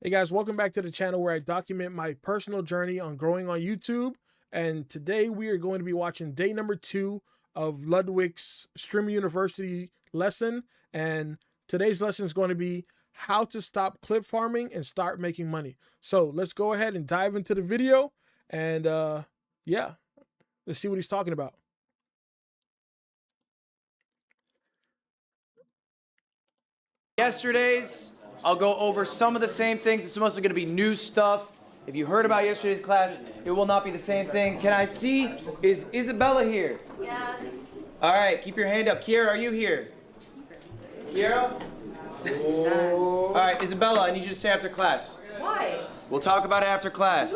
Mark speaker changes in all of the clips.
Speaker 1: Hey guys, welcome back to the channel where I document my personal journey on growing on YouTube. And today we are going to be watching day number 2 of Ludwig's Streamer University lesson. And today's lesson is going to be how to stop clip farming and start making money. So let's go ahead and dive into the video. And yeah, let's see what he's talking about.
Speaker 2: Yesterday's, I'll go over some of the same things. It's mostly going to be new stuff. If you heard about yesterday's class, it will not be the same thing. Can I see? Is Isabella here?
Speaker 3: Yeah.
Speaker 2: All right, keep your hand up. Kiera, are you here? Kiera? All right, Isabella, I need you to stay after class.
Speaker 3: Why?
Speaker 2: We'll talk about it after class.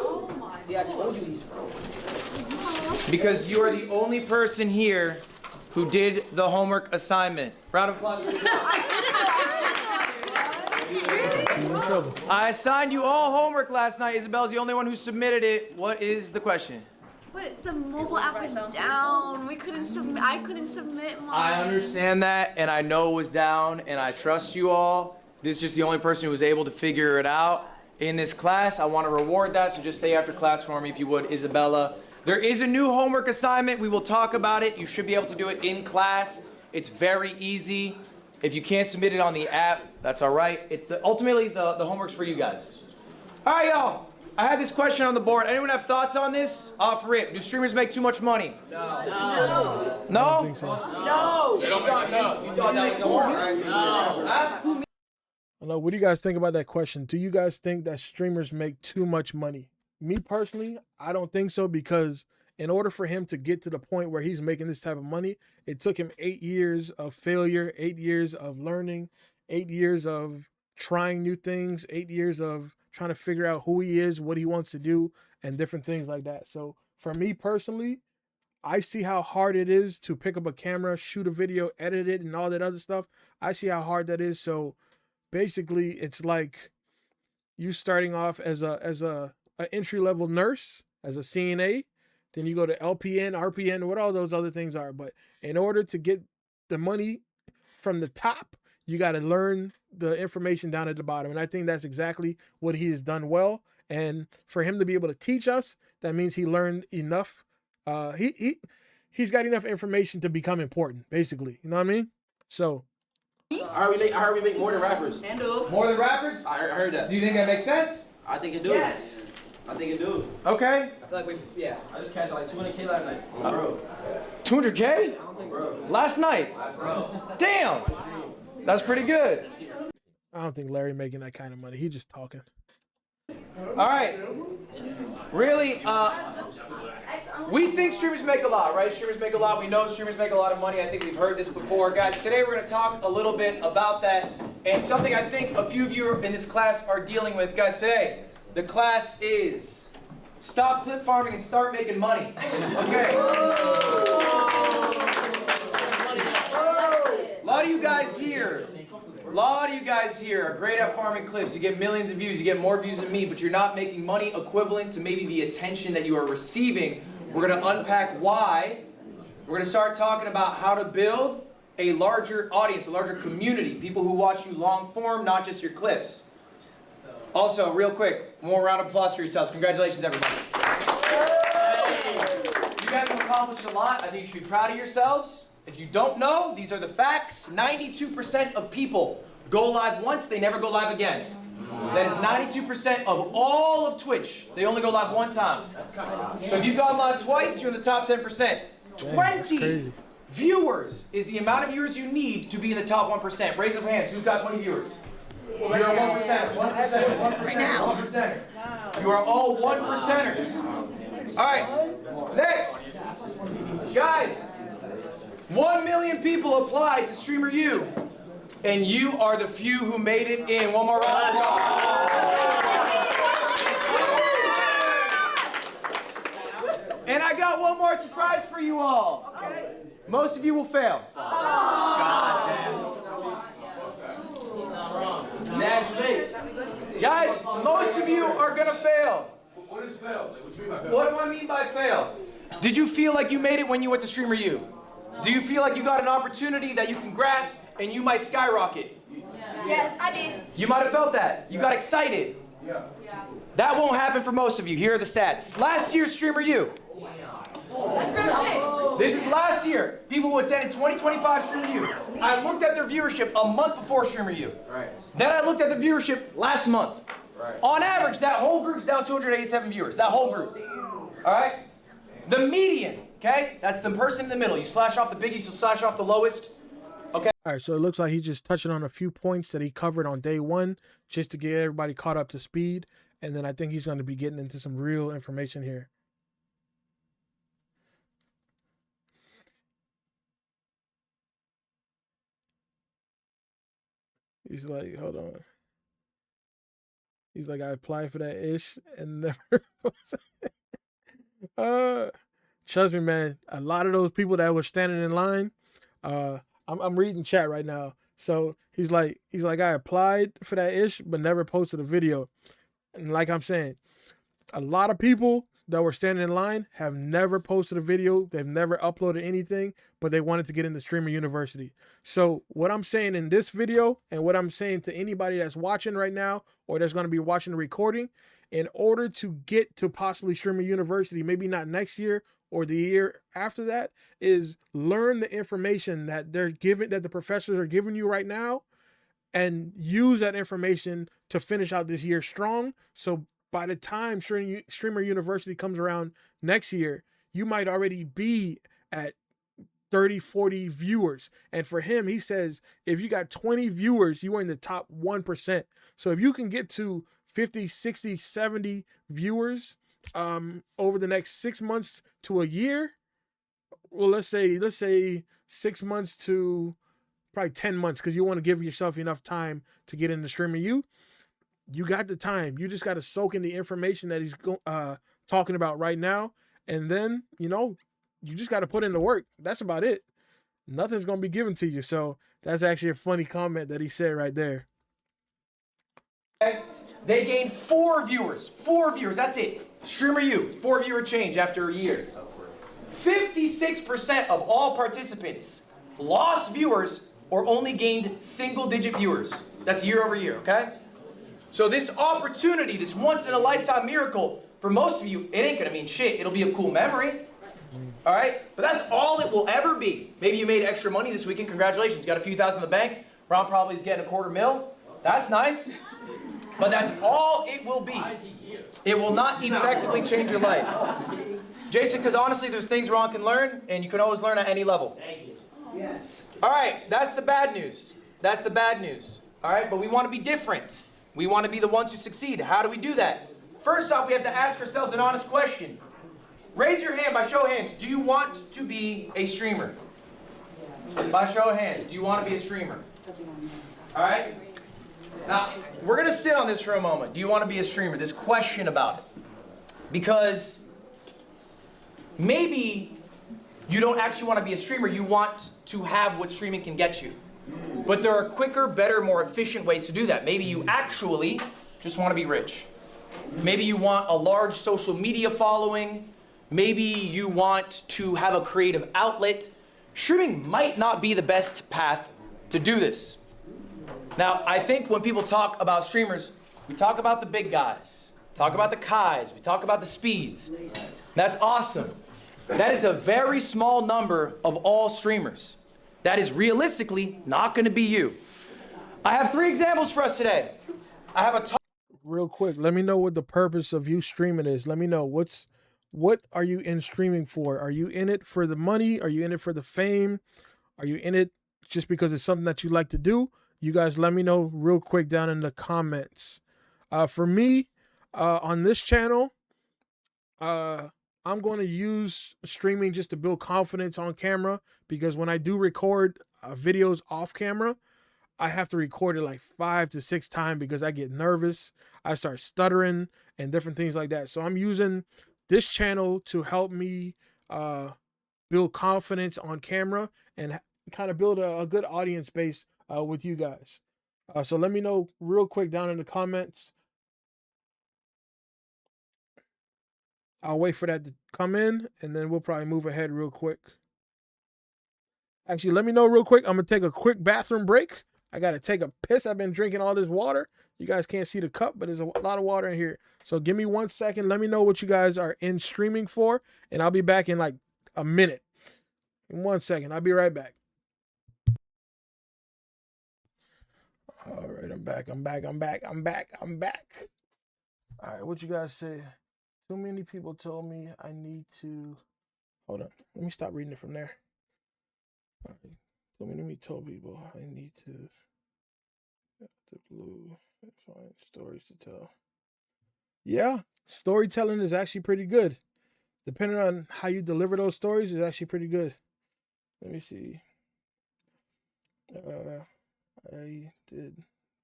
Speaker 4: See, I told you he's from.
Speaker 2: Because you are the only person here who did the homework assignment. Round of applause for Isabella. I assigned you all homework last night. Isabella's the only one who submitted it. What is the question?
Speaker 3: But the mobile app was down. We couldn't submit. I couldn't submit mine.
Speaker 2: I understand that, and I know it was down, and I trust you all. This is just the only person who was able to figure it out in this class. I want to reward that, so just stay after class for me if you would, Isabella. There is a new homework assignment. We will talk about it. You should be able to do it in class. It's very easy. If you can't submit it on the app, that's all right. Ultimately, the homework's for you guys. All right, y'all. I had this question on the board. Anyone have thoughts on this? Off rip. Do streamers make too much money?
Speaker 4: No.
Speaker 2: No?
Speaker 1: I don't think so.
Speaker 4: No. You thought that was gonna work, right?
Speaker 2: Huh?
Speaker 1: I don't know. What do you guys think about that question? Do you guys think that streamers make too much money? Me personally, I don't think so, because in order for him to get to the point where he's making this type of money, it took him 8 years of failure, 8 years of learning, 8 years of trying new things, 8 years of trying to figure out who he is, what he wants to do, and different things like that. So for me personally, I see how hard it is to pick up a camera, shoot a video, edit it, and all that other stuff. I see how hard that is. So basically, it's like you starting off as a entry-level nurse, as a CNA, then you go to LPN, RPN, what all those other things are. But in order to get the money from the top, you got to learn the information down at the bottom. And I think that's exactly what he has done well. And for him to be able to teach us, that means he learned enough. He's got enough information to become important, basically. You know what I mean? So.
Speaker 4: I heard we make more than rappers.
Speaker 2: More than rappers?
Speaker 4: I heard that.
Speaker 2: Do you think that makes sense?
Speaker 4: I think it do.
Speaker 5: Yes.
Speaker 4: I think it do.
Speaker 2: Okay.
Speaker 4: I feel like I just cashed like 200K last night. Bro.
Speaker 2: 200K?
Speaker 4: Bro.
Speaker 2: Last night? Damn. That's pretty good.
Speaker 1: I don't think Larry making that kind of money. He just talking.
Speaker 2: All right. Really, we think streamers make a lot, right? Streamers make a lot. We know streamers make a lot of money. I think we've heard this before. Guys, today we're going to talk a little bit about that, and something I think a few of you in this class are dealing with. Guys, today, the class is stop clip farming and start making money. Okay. A lot of you guys here are great at farming clips. You get millions of views, you get more views than me, but you're not making money equivalent to maybe the attention that you are receiving. We're going to unpack why. We're going to start talking about how to build a larger audience, a larger community, people who watch you long form, not just your clips. Also, real quick, one more round of applause for yourselves. Congratulations, everybody. You guys have accomplished a lot. I think you should be proud of yourselves. If you don't know, these are the facts. 92% of people go live once, they never go live again. That is 92% of all of Twitch. They only go live one time. So if you've gone live twice, you're in the top 10%. 20 viewers is the amount of viewers you need to be in the top 1%. Raise of hands, who's got 20 viewers? You're a 1%, 1%, 1%, 1%. You are all 1%ers. All right, next. Guys, 1 million people applied to Streamer U, and you are the few who made it in. One more round of applause. And I got one more surprise for you all. Most of you will fail. God damn. Guys, most of you are gonna fail.
Speaker 6: What is fail? What do you mean by fail?
Speaker 2: What do I mean by fail? Did you feel like you made it when you went to Streamer U? Do you feel like you got an opportunity that you can grasp and you might skyrocket?
Speaker 3: Yes, I did.
Speaker 2: You might have felt that. You got excited.
Speaker 6: Yeah.
Speaker 2: That won't happen for most of you. Here are the stats. Last year's Streamer U. This is last year. People who attended 2025 Streamer U. I looked at their viewership a month before Streamer U.
Speaker 4: Right.
Speaker 2: Then I looked at the viewership last month.
Speaker 4: Right.
Speaker 2: On average, that whole group's down 287 viewers. That whole group. All right? The median, okay? That's the person in the middle. You slash off the biggies, you slash off the lowest. Okay?
Speaker 1: All right, so it looks like he's just touching on a few points that he covered on day one just to get everybody caught up to speed. And then I think he's going to be getting into some real information here. He's like, hold on. He's like, I applied for that ish and never. Trust me, man. A lot of those people that were standing in line, I'm reading chat right now. So he's like, I applied for that ish, but never posted a video. And like I'm saying, a lot of people that were standing in line have never posted a video. They've never uploaded anything, but they wanted to get into Streamer University. So what I'm saying in this video and what I'm saying to anybody that's watching right now or that's going to be watching the recording, in order to get to possibly Streamer University, maybe not next year or the year after that, is learn the information that they're giving, that the professors are giving you right now, and use that information to finish out this year strong. So by the time Streamer University comes around next year, you might already be at 30, 40 viewers. And for him, he says, if you got 20 viewers, you are in the top 1%. So if you can get to 50, 60, 70 viewers over the next 6 months to a year, well, let's say 6 months to probably 10 months, because you want to give yourself enough time to get into Streamer U. You got the time. You just got to soak in the information that he's talking about right now. And then, you just got to put in the work. That's about it. Nothing's going to be given to you. So that's actually a funny comment that he said right there.
Speaker 2: Okay. They gained 4 viewers. 4 viewers. That's it. Streamer U, 4 viewer change after a year. 56% of all participants lost viewers or only gained single-digit viewers. That's year over year, okay? So this opportunity, this once-in-a-lifetime miracle, for most of you, it ain't going to mean shit. It'll be a cool memory, all right? But that's all it will ever be. Maybe you made extra money this weekend. Congratulations. You got a few thousand in the bank. Ron probably is getting $250,000. That's nice. But that's all it will be. It will not effectively change your life. Jason, because honestly, there's things Ron can learn, and you can always learn at any level.
Speaker 4: Thank you. Yes.
Speaker 2: All right, that's the bad news. That's the bad news. All right, but we want to be different. We want to be the ones who succeed. How do we do that? First off, we have to ask ourselves an honest question. Raise your hand by show of hands. Do you want to be a streamer? By show of hands, do you want to be a streamer? All right? Now, we're going to sit on this for a moment. Do you want to be a streamer? This question about it. Because maybe you don't actually want to be a streamer. You want to have what streaming can get you. But there are quicker, better, more efficient ways to do that. Maybe you actually just want to be rich. Maybe you want a large social media following. Maybe you want to have a creative outlet. Streaming might not be the best path to do this. Now, I think when people talk about streamers, we talk about the big guys, talk about the Kais, we talk about the Speeds. That's awesome. That is a very small number of all streamers. That is realistically not going to be you. I have 3 examples for us today. I have a
Speaker 1: Real quick, let me know what the purpose of you streaming is. Let me know what are you in streaming for? Are you in it for the money? Are you in it for the fame? Are you in it just because it's something that you like to do? You guys let me know real quick down in the comments. For me, on this channel, I'm going to use streaming just to build confidence on camera, because when I do record videos off camera, I have to record it like 5 to 6 times because I get nervous. I start stuttering and different things like that. So I'm using this channel to help me build confidence on camera and kind of build a good audience base with you guys. So let me know real quick down in the comments. I'll wait for that to come in, and then we'll probably move ahead real quick. Actually, let me know real quick. I'm going to take a quick bathroom break, I gotta take a piss. I've been drinking all this water. You guys can't see the cup, but there's a lot of water in here. So give me 1 second. Let me know what you guys are in streaming for, and I'll be back in like a minute. In 1 second, I'll be right back. All right, I'm back. All right, what you guys say? Too many people told me I need to. Hold on. Let me stop reading it from there. All right. Too many told people I need to. The blue. Find stories to tell. Yeah, storytelling is actually pretty good. Depending on how you deliver those stories, is actually pretty good. Let me see. I did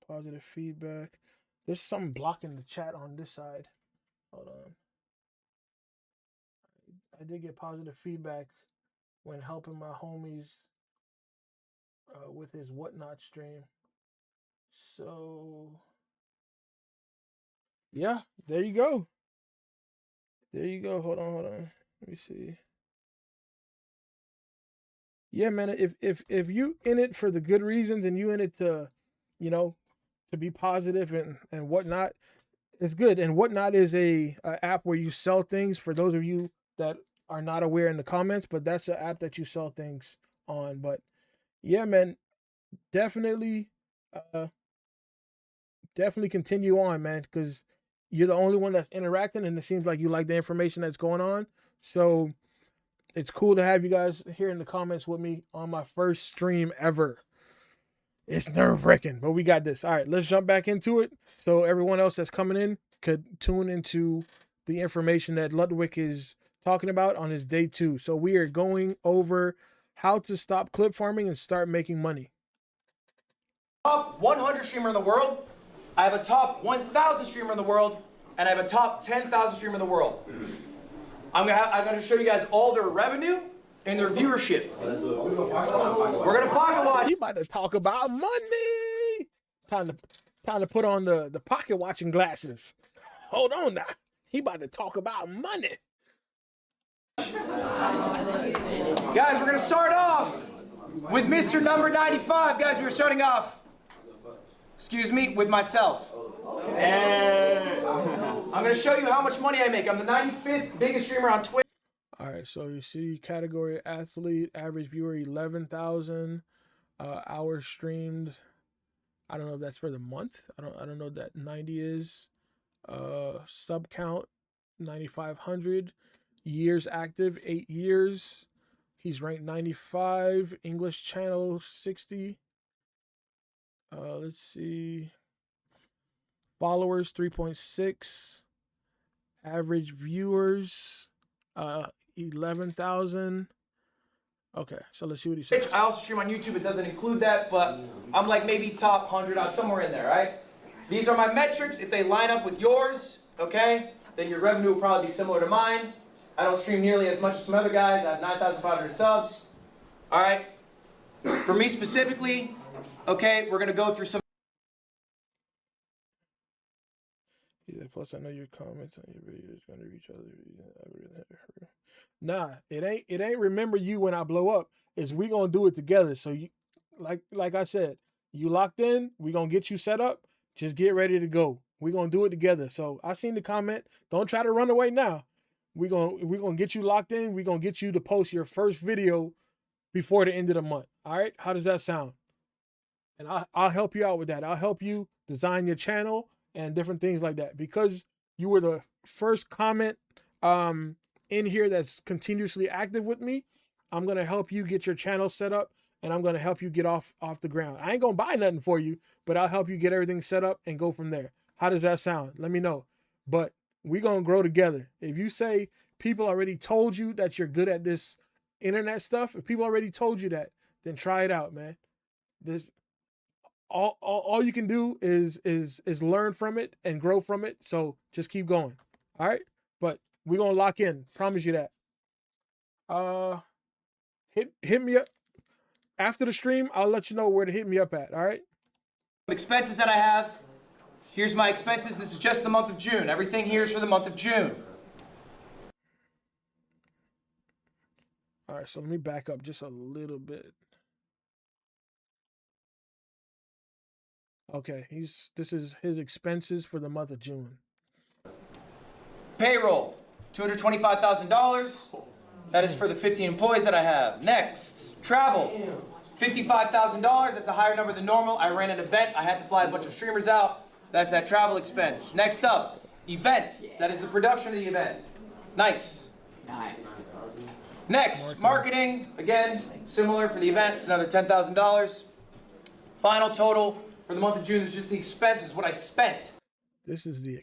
Speaker 1: positive feedback. There's something blocking the chat on this side. Hold on. I did get positive feedback when helping my homies with his whatnot stream. So yeah, there you go. There you go. Hold on. Let me see. Yeah, man. If you in it for the good reasons and you in it to, to be positive and whatnot, it's good. And whatnot is a app where you sell things. For those of you that are not aware in the comments, but that's an app that you sell things on. But yeah, man, definitely, definitely continue on, man, because you're the only one that's interacting, and it seems like you like the information that's going on. So it's cool to have you guys here in the comments with me on my first stream ever. It's nerve-wracking, but we got this. All right, let's jump back into it so everyone else that's coming in could tune into the information that Ludwig is talking about on his day 2. So we are going over how to stop clip farming and start making money.
Speaker 2: Top 100 streamer in the world. I have a top 1,000 streamer in the world, and I have a top 10,000 streamer in the world. I'm gonna show you guys all their revenue and their viewership. We're gonna pocket watch.
Speaker 1: You about to talk about money? Time to put on the pocket watching glasses. Hold on now. He about to talk about money.
Speaker 2: Guys, we're gonna start off with Mr. Number 95. Guys, we're starting off. Excuse me, with myself. Hey. I'm gonna show you how much money I make. I'm the 95th biggest streamer on Twitch.
Speaker 1: All right, so you see category athlete, average viewer 11,000, hours streamed. I don't know if that's for the month. I don't know what that 90 is. Sub count 9,500. Years active 8 years. He's ranked 95. English channel 60. Let's see. Followers 3.6. Average viewers 11,000. Okay, so let's see what he says.
Speaker 2: I also stream on YouTube. It doesn't include that, but I'm like maybe top 100, somewhere in there, right? These are my metrics. If they line up with yours, okay, then your revenue will probably be similar to mine. I don't stream nearly as much as some other guys. I have 9,500 subs. All right. For me specifically, okay, we're gonna go through some.
Speaker 1: Yeah, plus I know your comments on your videos gonna reach other. Nah, it ain't remember you when I blow up. Is we gonna do it together. So you, like I said, you locked in. We gonna get you set up. Just get ready to go. We gonna do it together. So I seen the comment. Don't try to run away now. We gonna get you locked in. We gonna get you to post your first video before the end of the month. All right? How does that sound? And I'll help you out with that. I'll help you design your channel and different things like that, because you were the first comment in here that's continuously active with me. I'm gonna help you get your channel set up, and I'm gonna help you get off the ground. I ain't gonna buy nothing for you, but I'll help you get everything set up and go from there. How does that sound? Let me know. But we gonna grow together. If you say people already told you that you're good at this internet stuff, if people already told you that, then try it out, man. This all you can do is learn from it and grow from it. So just keep going. All right. But we're gonna lock in. Promise you that. Hit me up after the stream. I'll let you know where to hit me up at. All right.
Speaker 2: Expenses that I have. Here's my expenses. This is just the month of June. Everything here is for the month of June.
Speaker 1: All right, so let me back up just a little bit. Okay, this is his expenses for the month of June.
Speaker 2: Payroll, $225,000. That is for the 15 employees that I have. Next, travel, $55,000. That's a higher number than normal. I ran an event. I had to fly a bunch of streamers out. That's that travel expense. Next up, events. That is the production of the event. Nice. Next, marketing. Again, similar for the event. It's another $10,000. Final total for the month of June is just the expenses, what I spent.
Speaker 1: This is the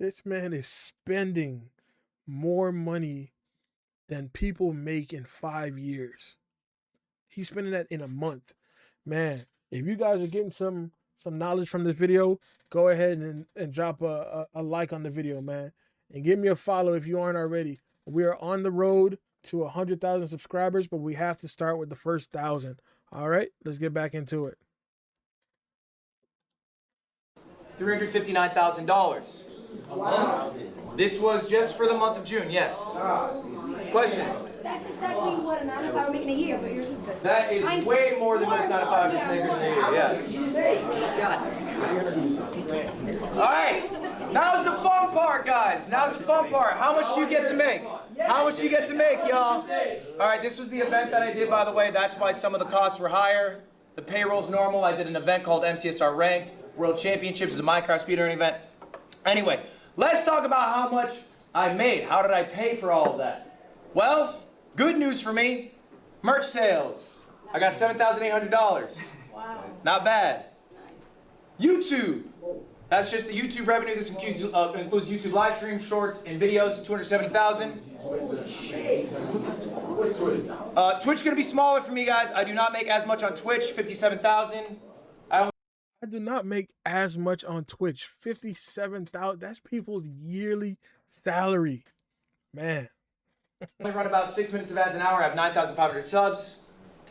Speaker 1: This man is spending more money than people make in 5 years. He's spending that in a month. Man, if you guys are getting some knowledge from this video, go ahead and drop a like on the video, man. And give me a follow if you aren't already. We are on the road to 100,000 subscribers, but we have to start with the first 1,000. All right, let's get back into it.
Speaker 2: $359,000. Wow. This was just for the month of June, yes. Question.
Speaker 5: That's exactly what a 9-to-5 would make in a year, but yours is good.
Speaker 2: That is way more than most 9-to-5 makers in a year, yeah. All right, now's the fun part, guys. Now's the fun part. How much do you get to make? How much do you get to make, y'all? All right, this was the event that I did, by the way. That's why some of the costs were higher. The payroll's normal. I did an event called MCSR Ranked World Championships. It's a Minecraft speedrunning event. Anyway, let's talk about how much I made. How did I pay for all of that? Well, good news for me. Merch sales. I got $7,800.
Speaker 5: Wow.
Speaker 2: Not bad. YouTube. That's just the YouTube revenue. This includes YouTube live streams, shorts, and videos. 270,000.
Speaker 6: Holy shit. What's Twitch?
Speaker 2: Twitch gonna be smaller for me, guys. I do not make as much on Twitch. 57,000.
Speaker 1: I do not make as much on Twitch. 57,000. That's people's yearly salary, man.
Speaker 2: I run about 6 minutes of ads an hour. I have 9,500 subs.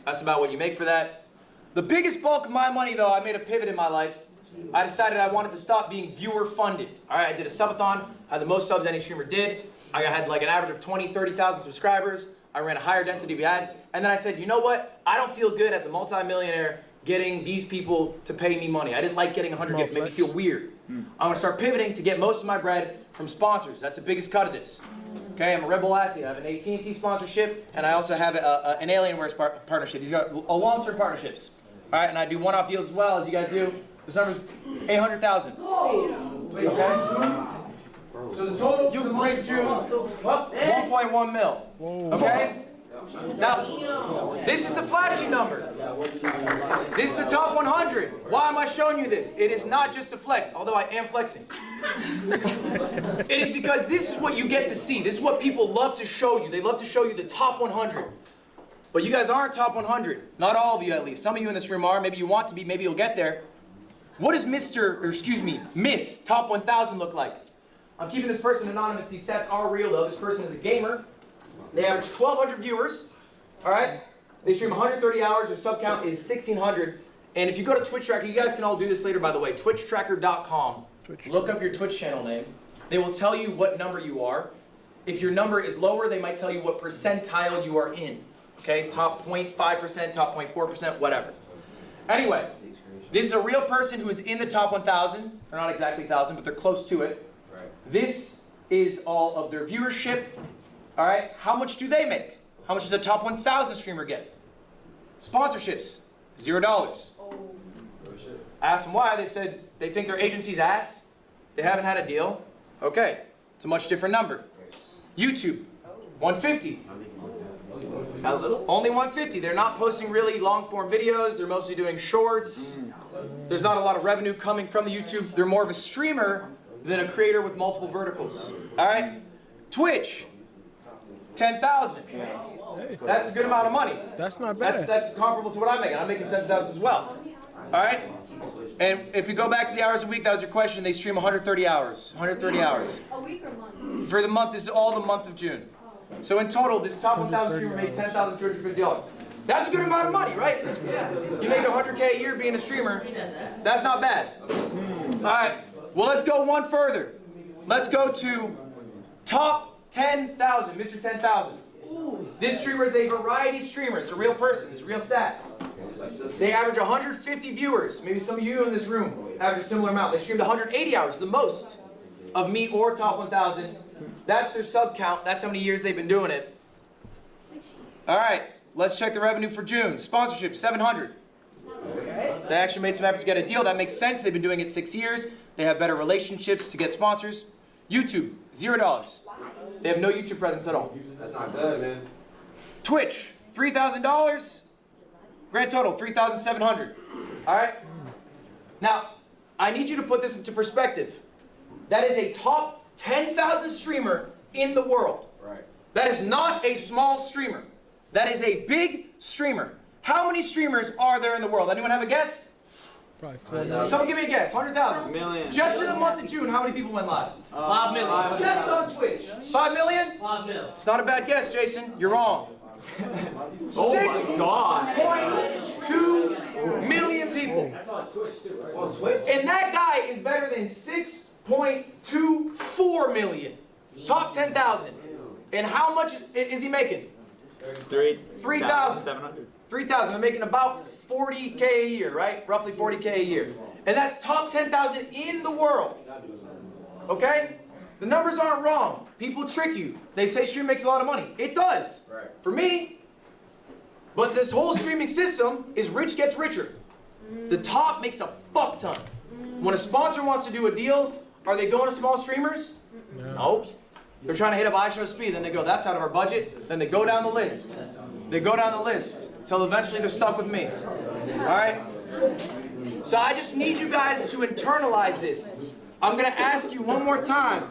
Speaker 2: That's about what you make for that. The biggest bulk of my money, though, I made a pivot in my life. I decided I wanted to stop being viewer funded. All right, I did a subathon. I had the most subs any streamer did. I had like an average of 20, 30,000 subscribers. I ran a higher density of ads. And then I said, you know what? I don't feel good as a multimillionaire getting these people to pay me money. I didn't like getting 100 gifts. It made me feel weird. I'm gonna start pivoting to get most of my bread from sponsors. That's the biggest cut of this. Okay, I'm a Red Bull athlete. I have an AT&T sponsorship, and I also have an Alienware partnership. These are long-term partnerships. All right, and I do one-off deals as well, as you guys do. This number's 800,000. Okay? So the total for the month of June, 1.1 mil. Okay? Now, this is the flashy number. This is the top 100. Why am I showing you this? It is not just a flex, although I am flexing. It is because this is what you get to see. This is what people love to show you. They love to show you the top 100. But you guys aren't top 100. Not all of you, at least. Some of you in this room are. Maybe you want to be. Maybe you'll get there. What does Miss Top 1000 look like? I'm keeping this person anonymous. These stats are real, though. This person is a gamer. They average 1,200 viewers. All right? They stream 130 hours. Their sub count is 1,600. And if you go to Twitch Tracker, you guys can all do this later, by the way. TwitchTracker.com. Look up your Twitch channel name. They will tell you what number you are. If your number is lower, they might tell you what percentile you are in. Okay? Top 0.5%, top 0.4%, whatever. Anyway, this is a real person who is in the top 1,000. They're not exactly 1,000, but they're close to it. Right. This is all of their viewership. All right? How much do they make? How much does a top 1,000 streamer get? Sponsorships, $0. I asked them why. They said they think their agency's ass. They haven't had a deal. Okay, it's a much different number. YouTube, 150.
Speaker 4: How little?
Speaker 2: Only 150. They're not posting really long-form videos. They're mostly doing shorts. There's not a lot of revenue coming from the YouTube. They're more of a streamer than a creator with multiple verticals. All right? Twitch, 10,000. That's a good amount of money.
Speaker 1: That's not bad.
Speaker 2: That's comparable to what I'm making. I'm making 10,000 as well. All right? And if we go back to the hours a week, that was your question. They stream 130 hours. 130 hours.
Speaker 5: A week or month?
Speaker 2: For the month, this is all the month of June. So in total, this top 1,000 streamer made $10,250. That's a good amount of money, right? You make $100K a year being a streamer. That's not bad. All right. Well, let's go one further. Let's go to top 10,000, Mr. 10,000. This streamer is a variety streamer. It's a real person. It's real stats. They average 150 viewers. Maybe some of you in this room average a similar amount. They streamed 180 hours, the most of me or Top 1000. That's their sub count. That's how many years they've been doing it. All right, let's check the revenue for June. Sponsorship, 700. They actually made some effort to get a deal. That makes sense. They've been doing it 6 years. They have better relationships to get sponsors. YouTube, $0. They have no YouTube presence at all.
Speaker 6: That's not good, man.
Speaker 2: Twitch, $3,000. Grand total, $3,700. All right? Now, I need you to put this into perspective. That is a top 10,000 streamer in the world.
Speaker 6: Right.
Speaker 2: That is not a small streamer. That is a big streamer. How many streamers are there in the world? Anyone have a guess?
Speaker 1: Probably 4 million.
Speaker 2: Someone give me a guess. 100,000.
Speaker 4: Million.
Speaker 2: Just in the month of June, how many people went live?
Speaker 7: 5 million.
Speaker 2: Just on Twitch. 5 million?
Speaker 7: 5 million.
Speaker 2: It's not a bad guess, Jason. You're wrong.
Speaker 4: Oh my God.
Speaker 2: 6.2 million people.
Speaker 6: That's on Twitch too, right? On Twitch?
Speaker 2: And that guy is better than 6.24 million. Top 10,000. And how much is he making? 3,000.
Speaker 4: 700.
Speaker 2: 3,000. They're making about 40K a year, right? Roughly 40K a year. And that's top 10,000 in the world. Okay? The numbers aren't wrong. People trick you. They say stream makes a lot of money. It does.
Speaker 6: Right.
Speaker 2: For me. But this whole streaming system is rich gets richer. The top makes a fuck ton. When a sponsor wants to do a deal, are they going to small streamers? No. They're trying to hit up iShow Speed. Then they go, that's out of our budget. Then they go down the list. They go down the list until eventually they're stuck with me. All right? So I just need you guys to internalize this. I'm going to ask you one more time.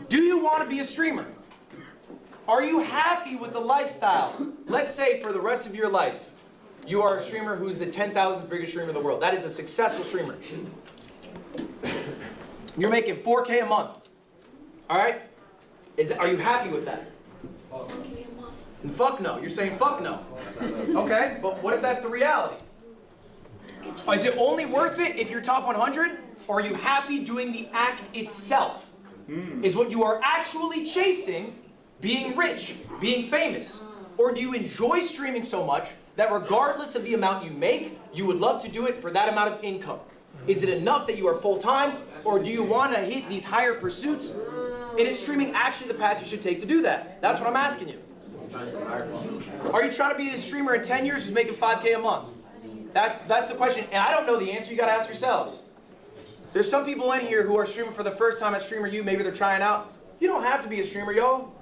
Speaker 2: Do you want to be a streamer? Are you happy with the lifestyle? Let's say for the rest of your life, you are a streamer who's the 10,000th biggest streamer in the world. That is a successful streamer. You're making 4K a month. All right? Are you happy with that? Fuck no. You're saying fuck no. Okay, but what if that's the reality? Is it only worth it if you're top 100? Or are you happy doing the act itself? Is what you are actually chasing being rich, being famous? Or do you enjoy streaming so much that regardless of the amount you make, you would love to do it for that amount of income? Is it enough that you are full-time? Or do you want to hit these higher pursuits? And is streaming actually the path you should take to do that? That's what I'm asking you. Are you trying to be a streamer in 10 years who's making 5K a month? That's the question, and I don't know the answer. You got to ask yourselves. There's some people in here who are streaming for the first time at Streamer U. Maybe they're trying out. You don't have to be a streamer, yo.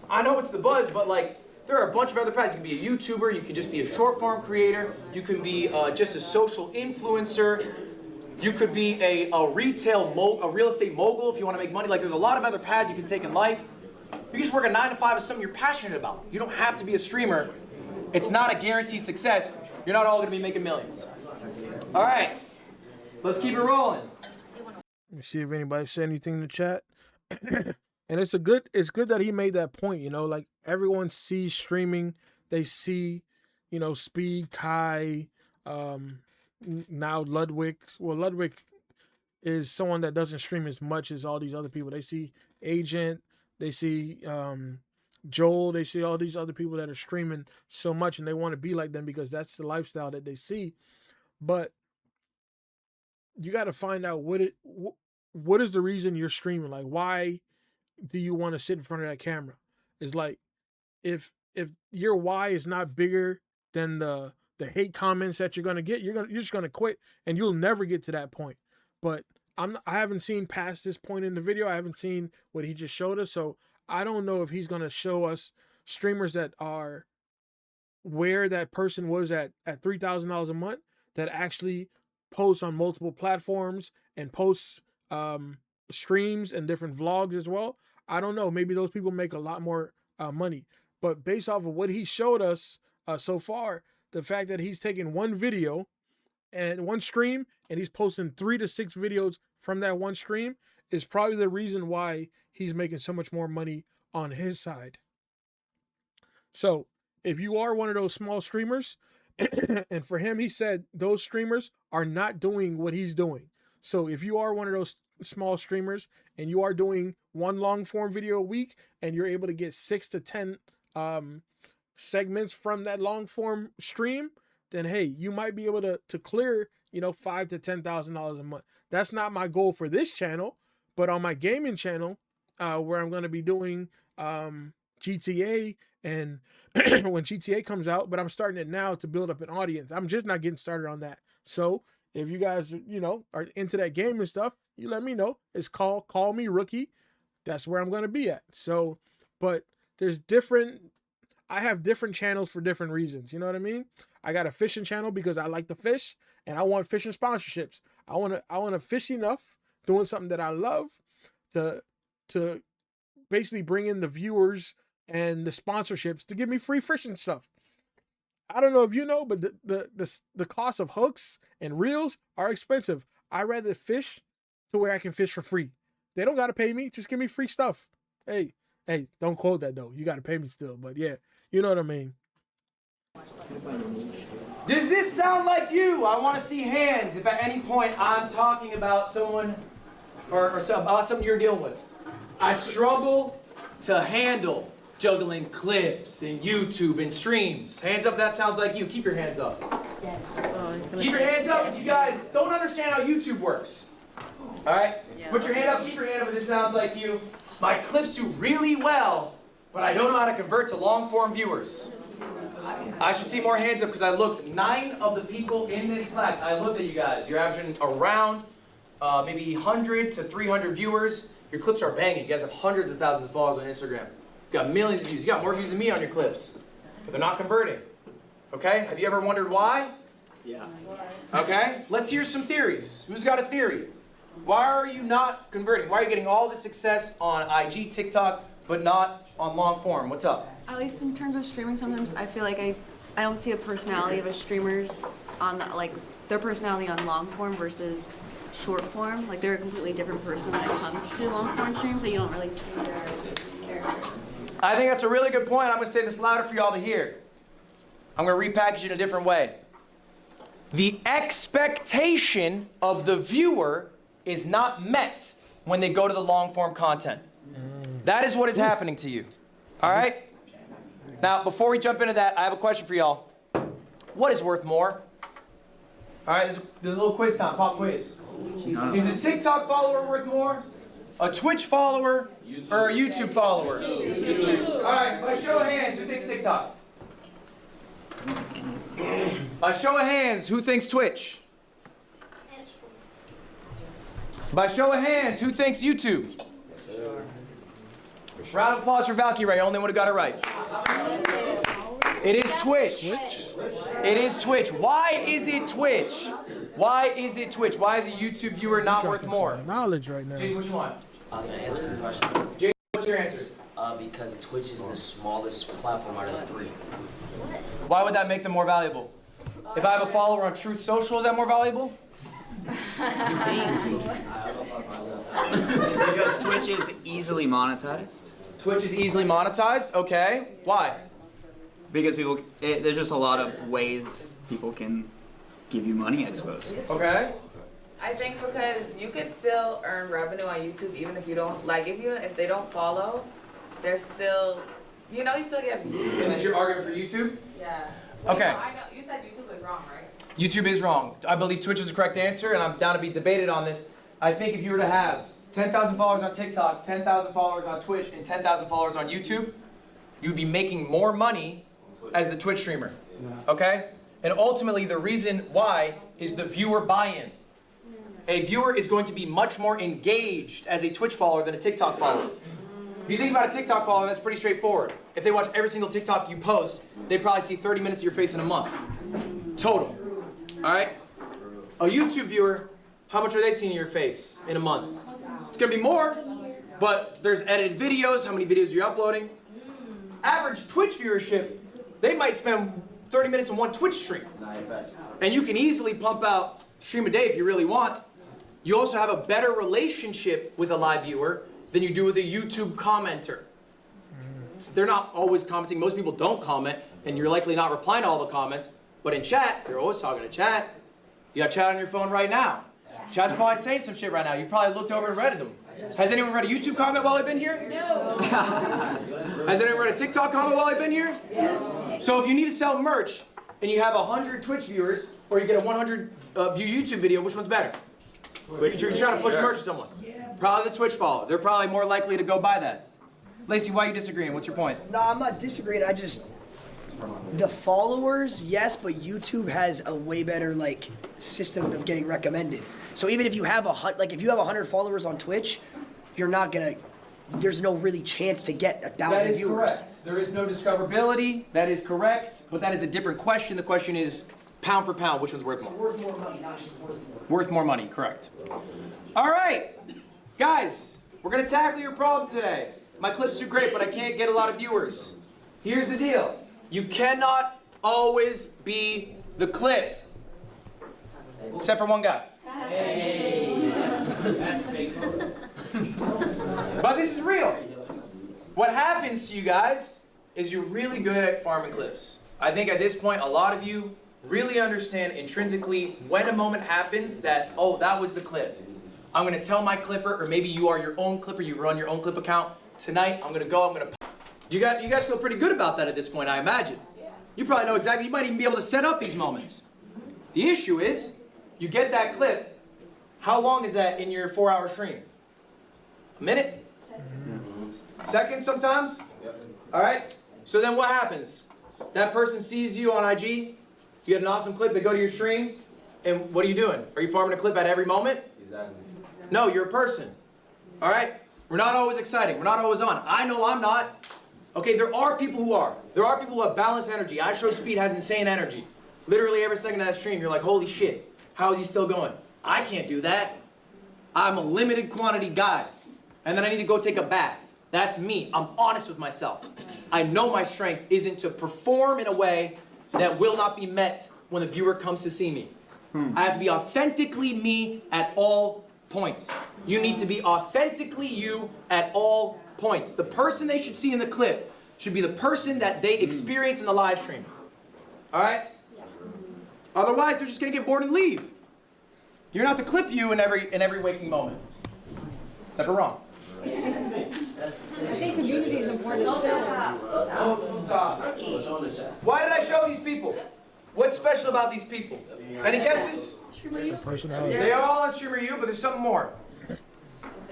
Speaker 2: I know it's the buzz, but like, there are a bunch of other paths. You can be a YouTuber. You can just be a short form creator. You can be just a social influencer. You could be a real estate mogul if you want to make money. Like, there's a lot of other paths you can take in life. You can just work a 9 to 5 as something you're passionate about. You don't have to be a streamer. It's not a guaranteed success. You're not all going to be making millions. All right, let's keep it rolling.
Speaker 1: Let me see if anybody said anything in the chat. And it's good that he made that point, you know, like everyone sees streaming. They see, you know, Speed, Kai, now Ludwig. Well, Ludwig is someone that doesn't stream as much as all these other people. They see Agent, they see Joel, they see all these other people that are streaming so much, and they want to be like them because that's the lifestyle that they see. But you got to find out what is the reason you're streaming. Like, why do you want to sit in front of that camera? It's like, if your why is not bigger than the hate comments that you're gonna get, you're just gonna quit, and you'll never get to that point. But I haven't seen past this point in the video. I haven't seen what he just showed us, so I don't know if he's gonna show us streamers that are where that person was at $3,000 a month that actually posts on multiple platforms and posts streams and different vlogs as well. I don't know. Maybe those people make a lot more money. But based off of what he showed us so far, the fact that he's taking one video and one stream and he's posting 3 to 6 videos from that one stream is probably the reason why he's making so much more money on his side. So if you are one of those small streamers, and for him, he said those streamers are not doing what he's doing. So if you are one of those small streamers and you are doing one long form video a week and you're able to get 6 to 10 segments from that long form stream, then hey, you might be able to clear, you know, $5,000 to $10,000 a month. That's not my goal for this channel, but on my gaming channel, where I'm going to be doing GTA and when GTA comes out, but I'm starting it now to build up an audience. I'm just not getting started on that. So if you guys, you know, are into that game and stuff, you let me know. It's call me Rookie. That's where I'm going to be at. So, but there's I have different channels for different reasons. You know what I mean? I got a fishing channel because I like to fish and I want fishing sponsorships. I want to fish enough doing something that I love to basically bring in the viewers and the sponsorships to give me free fishing stuff. I don't know if you know, but the cost of hooks and reels are expensive. I rather fish to where I can fish for free. They don't got to pay me. Just give me free stuff. Hey, don't quote that though. You got to pay me still. But yeah, you know what I mean.
Speaker 2: Does this sound like you? I want to see hands if at any point I'm talking about someone or about something you're dealing with. I struggle to handle juggling clips and YouTube and streams. Hands up if that sounds like you. Keep your hands up.
Speaker 3: Yes.
Speaker 2: Keep your hands up if you guys don't understand how YouTube works. All right?
Speaker 3: Yeah.
Speaker 2: Put your hand up, keep your hand up if this sounds like you. My clips do really well, but I don't know how to convert to long-form viewers. I should see more hands up because I looked. 9 of the people in this class, I looked at you guys. You're averaging around maybe 100 to 300 viewers. Your clips are banging. You guys have hundreds of thousands of followers on Instagram. You got millions of views. You got more views than me on your clips, but they're not converting. Okay? Have you ever wondered why?
Speaker 4: Yeah.
Speaker 2: Okay? Let's hear some theories. Who's got a theory? Why are you not converting? Why are you getting all the success on IG, TikTok, but not on long form? What's up?
Speaker 3: At least in terms of streaming, sometimes I feel like I don't see the personality of a streamers on the, like their personality on long form versus short form. Like they're a completely different person when it comes to long form streams, so you don't really see their character.
Speaker 2: I think that's a really good point. I'm going to say this louder for y'all to hear. I'm going to repackage it in a different way. The expectation of the viewer is not met when they go to the long form content. That is what is happening to you. All right? Now, before we jump into that, I have a question for y'all. What is worth more? All right, there's a little quiz time, pop quiz. Is a TikTok follower worth more? A Twitch follower? Or a YouTube follower? All right, by show of hands, who thinks TikTok? By show of hands, who thinks Twitch? By show of hands, who thinks YouTube? Round of applause for Valkyrie, only one who got it right. It is Twitch. It is Twitch. Why is it Twitch? Why is it Twitch? Why is a YouTube viewer not worth more?
Speaker 1: Knowledge right now.
Speaker 2: Jason, which one?
Speaker 7: I'm gonna answer your question.
Speaker 2: Jason, what's your answer?
Speaker 7: Because Twitch is the smallest platform out of the 3.
Speaker 2: Why would that make them more valuable? If I have a follower on Truth Social, is that more valuable?
Speaker 8: Because Twitch is easily monetized.
Speaker 2: Twitch is easily monetized? Okay. Why?
Speaker 8: Because there's just a lot of ways people can give you money, I suppose.
Speaker 2: Okay.
Speaker 9: I think because you could still earn revenue on YouTube even if you don't, like if they don't follow, they're still, you still get views.
Speaker 2: And this is your argument for YouTube?
Speaker 9: Yeah.
Speaker 2: Okay.
Speaker 9: I know, you said YouTube is wrong, right?
Speaker 2: YouTube is wrong. I believe Twitch is the correct answer, and I'm down to be debated on this. I think if you were to have 10,000 followers on TikTok, 10,000 followers on Twitch, and 10,000 followers on YouTube, you'd be making more money as the Twitch streamer. Okay? And ultimately, the reason why is the viewer buy-in. A viewer is going to be much more engaged as a Twitch follower than a TikTok follower. If you think about a TikTok follower, that's pretty straightforward. If they watch every single TikTok you post, they probably see 30 minutes of your face in a month. Total. All right? A YouTube viewer, how much are they seeing your face in a month? It's going to be more, but there's edited videos. How many videos are you uploading? Average Twitch viewership, they might spend 30 minutes on one Twitch stream. And you can easily pump out stream a day if you really want. You also have a better relationship with a live viewer than you do with a YouTube commenter. So they're not always commenting. Most people don't comment, and you're likely not replying to all the comments. But in chat, they're always talking to chat. You got chat on your phone right now. Chat's probably saying some shit right now. You probably looked over and read them. Has anyone read a YouTube comment while I've been here? No. Has anyone read a TikTok comment while I've been here? Yes. So if you need to sell merch and you have 100 Twitch viewers or you get a 100 view YouTube video, which one's better? You're trying to push merch to someone. Probably the Twitch follower. They're probably more likely to go buy that. Lacey, why are you disagreeing? What's your point?
Speaker 10: No, I'm not disagreeing. I just the followers, yes, but YouTube has a way better like system of getting recommended. So even if you have if you have 100 followers on Twitch, you're not gonna. There's no really chance to get 1,000 viewers.
Speaker 2: Correct. There is no discoverability. That is correct. But that is a different question. The question is pound for pound, which one's worth more?
Speaker 10: Worth more money, not just worth more.
Speaker 2: Worth more money, correct. All right, guys, we're gonna tackle your problem today. My clips are great, but I can't get a lot of viewers. Here's the deal. You cannot always be the clip. Except for one guy. Hey. That's fake. But this is real. What happens to you guys is you're really good at farming clips. I think at this point, a lot of you really understand intrinsically when a moment happens that, oh, that was the clip. I'm gonna tell my clipper, or maybe you are your own clipper, you run your own clip account. Tonight, I'm gonna you guys feel pretty good about that at this point, I imagine. You probably know exactly, you might even be able to set up these moments. The issue is, you get that clip, how long is that in your 4-hour stream? A minute? Seconds sometimes? All right, so then what happens? That person sees you on IG, you get an awesome clip, they go to your stream, and what are you doing? Are you farming a clip at every moment?
Speaker 6: Exactly.
Speaker 2: No, you're a person. All right? We're not always exciting. We're not always on. I know I'm not. Okay, there are people who are. There are people who have balanced energy. I Show Speed has insane energy. Literally every second of that stream, you're like, holy shit, how is he still going? I can't do that. I'm a limited quantity guy. And then I need to go take a bath. That's me. I'm honest with myself. I know my strength isn't to perform in a way that will not be met when the viewer comes to see me. I have to be authentically me at all points. You need to be authentically you at all points. The person they should see in the clip should be the person that they experience in the live stream. All right? Otherwise, they're just gonna get bored and leave. You're not to clip you in every waking moment. It's never wrong.
Speaker 5: I think community is important too.
Speaker 2: Why did I show these people? What's special about these people? Any guesses?
Speaker 1: Their personality.
Speaker 2: They are all on Streamer U, but there's something more.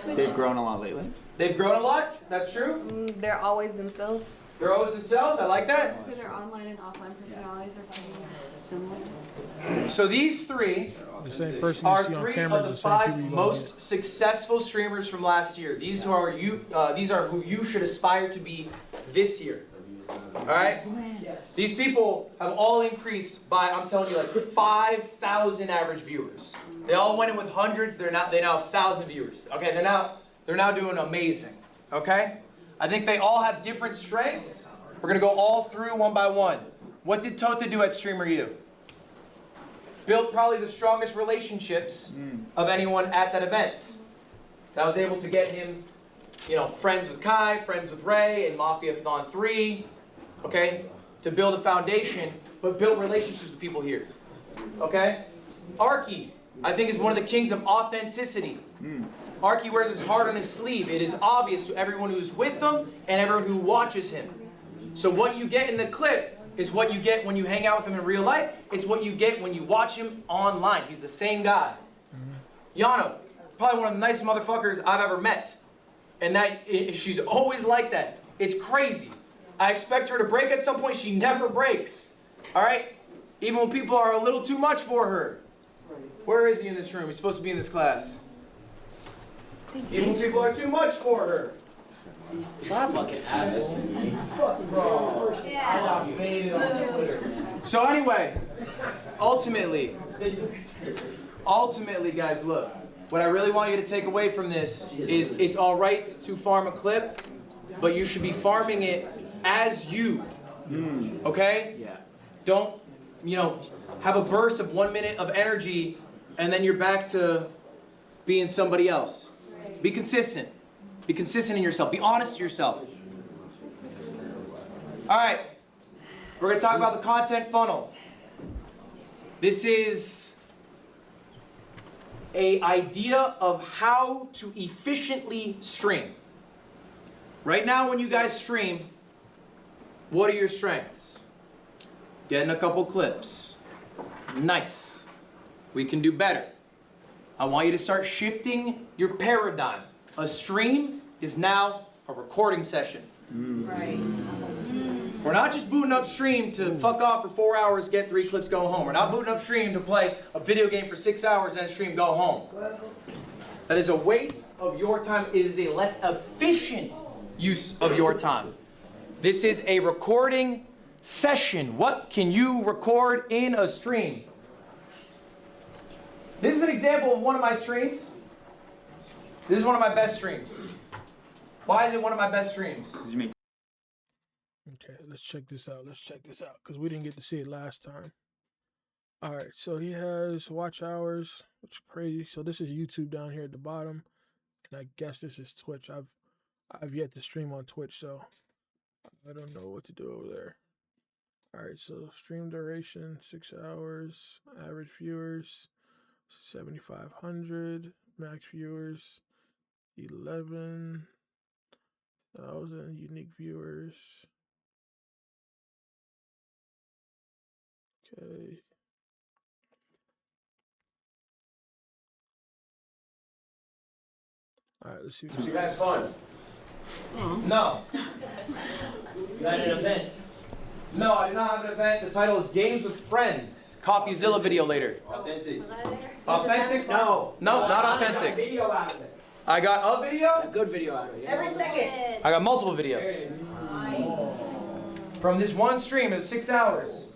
Speaker 8: They've grown a lot lately.
Speaker 2: They've grown a lot. That's true.
Speaker 9: They're always themselves.
Speaker 2: They're always themselves. I like that.
Speaker 3: So their online and offline personalities are pretty similar.
Speaker 2: So these three
Speaker 1: The same person you
Speaker 2: are
Speaker 1: see on
Speaker 2: three
Speaker 1: camera
Speaker 2: of
Speaker 1: is
Speaker 2: the
Speaker 1: the same people
Speaker 2: 5
Speaker 1: you gonna
Speaker 2: most successful streamers from last year. These are who you should aspire to be this year. All right?
Speaker 10: Yes.
Speaker 2: These people have all increased by, I'm telling you, like 5,000 average viewers. They all went in with hundreds. They now have 1,000 viewers. Okay, they're now doing amazing. Okay? I think they all have different strengths. We're gonna go all through one by one. What did Tota do at Streamer U? Built probably the strongest relationships of anyone at that event. That was able to get him, friends with Kai, friends with Ray, and Mafia-Thon 3, okay? To build a foundation, but build relationships with people here, okay? Arky, I think, is one of the kings of authenticity. Arky wears his heart on his sleeve. It is obvious to everyone who's with him and everyone who watches him. So what you get in the clip is what you get when you hang out with him in real life. It's what you get when you watch him online. He's the same guy. Yano, probably one of the nicest motherfuckers I've ever met. And she's always like that. It's crazy. I expect her to break at some point. She never breaks. All right? Even when people are a little too much for her. Where is he in this room? He's supposed to be in this class. Even when people are too much for her.
Speaker 7: Fucking asshole.
Speaker 2: So anyway, ultimately, guys, look. What I really want you to take away from this is it's all right to farm a clip, but you should be farming it as you. Okay?
Speaker 8: Yeah.
Speaker 2: Don't, have a burst of 1 minute of energy and then you're back to being somebody else. Be consistent. Be consistent in yourself. Be honest to yourself. All right. We're going to talk about the content funnel. This is an idea of how to efficiently stream. Right now when you guys stream, what are your strengths? Getting a couple clips. Nice. We can do better. I want you to start shifting your paradigm. A stream is now a recording session.
Speaker 3: Right.
Speaker 2: We're not just booting up stream to fuck off for 4 hours, get 3 clips, go home. We're not booting up stream to play a video game for 6 hours and stream, go home. That is a waste of your time. It is a less efficient use of your time. This is a recording session. What can you record in a stream? This is an example of one of my streams. This is one of my best streams. Why is it one of my best streams?
Speaker 1: Okay, let's check this out. Let's check this out because we didn't get to see it last time. All right, so he has watch hours, which is crazy. So this is YouTube down here at the bottom, and I guess this is Twitch. I've yet to stream on Twitch, so I don't know what to do over there. All right, so stream duration 6 hours, average viewers 7,500, max viewers 11,000, unique viewers. Okay. All right, let's see.
Speaker 6: So you had fun.
Speaker 2: No.
Speaker 7: You had an event.
Speaker 2: No, I did not have an event. The title is Games with Friends. CoffeeZilla video later.
Speaker 6: Authentic.
Speaker 2: Authentic? No. No, not authentic.
Speaker 4: Video out of it.
Speaker 2: I got a video?
Speaker 4: A good video out of it.
Speaker 9: Every second.
Speaker 2: I got multiple videos. From this one stream, it was 6 hours.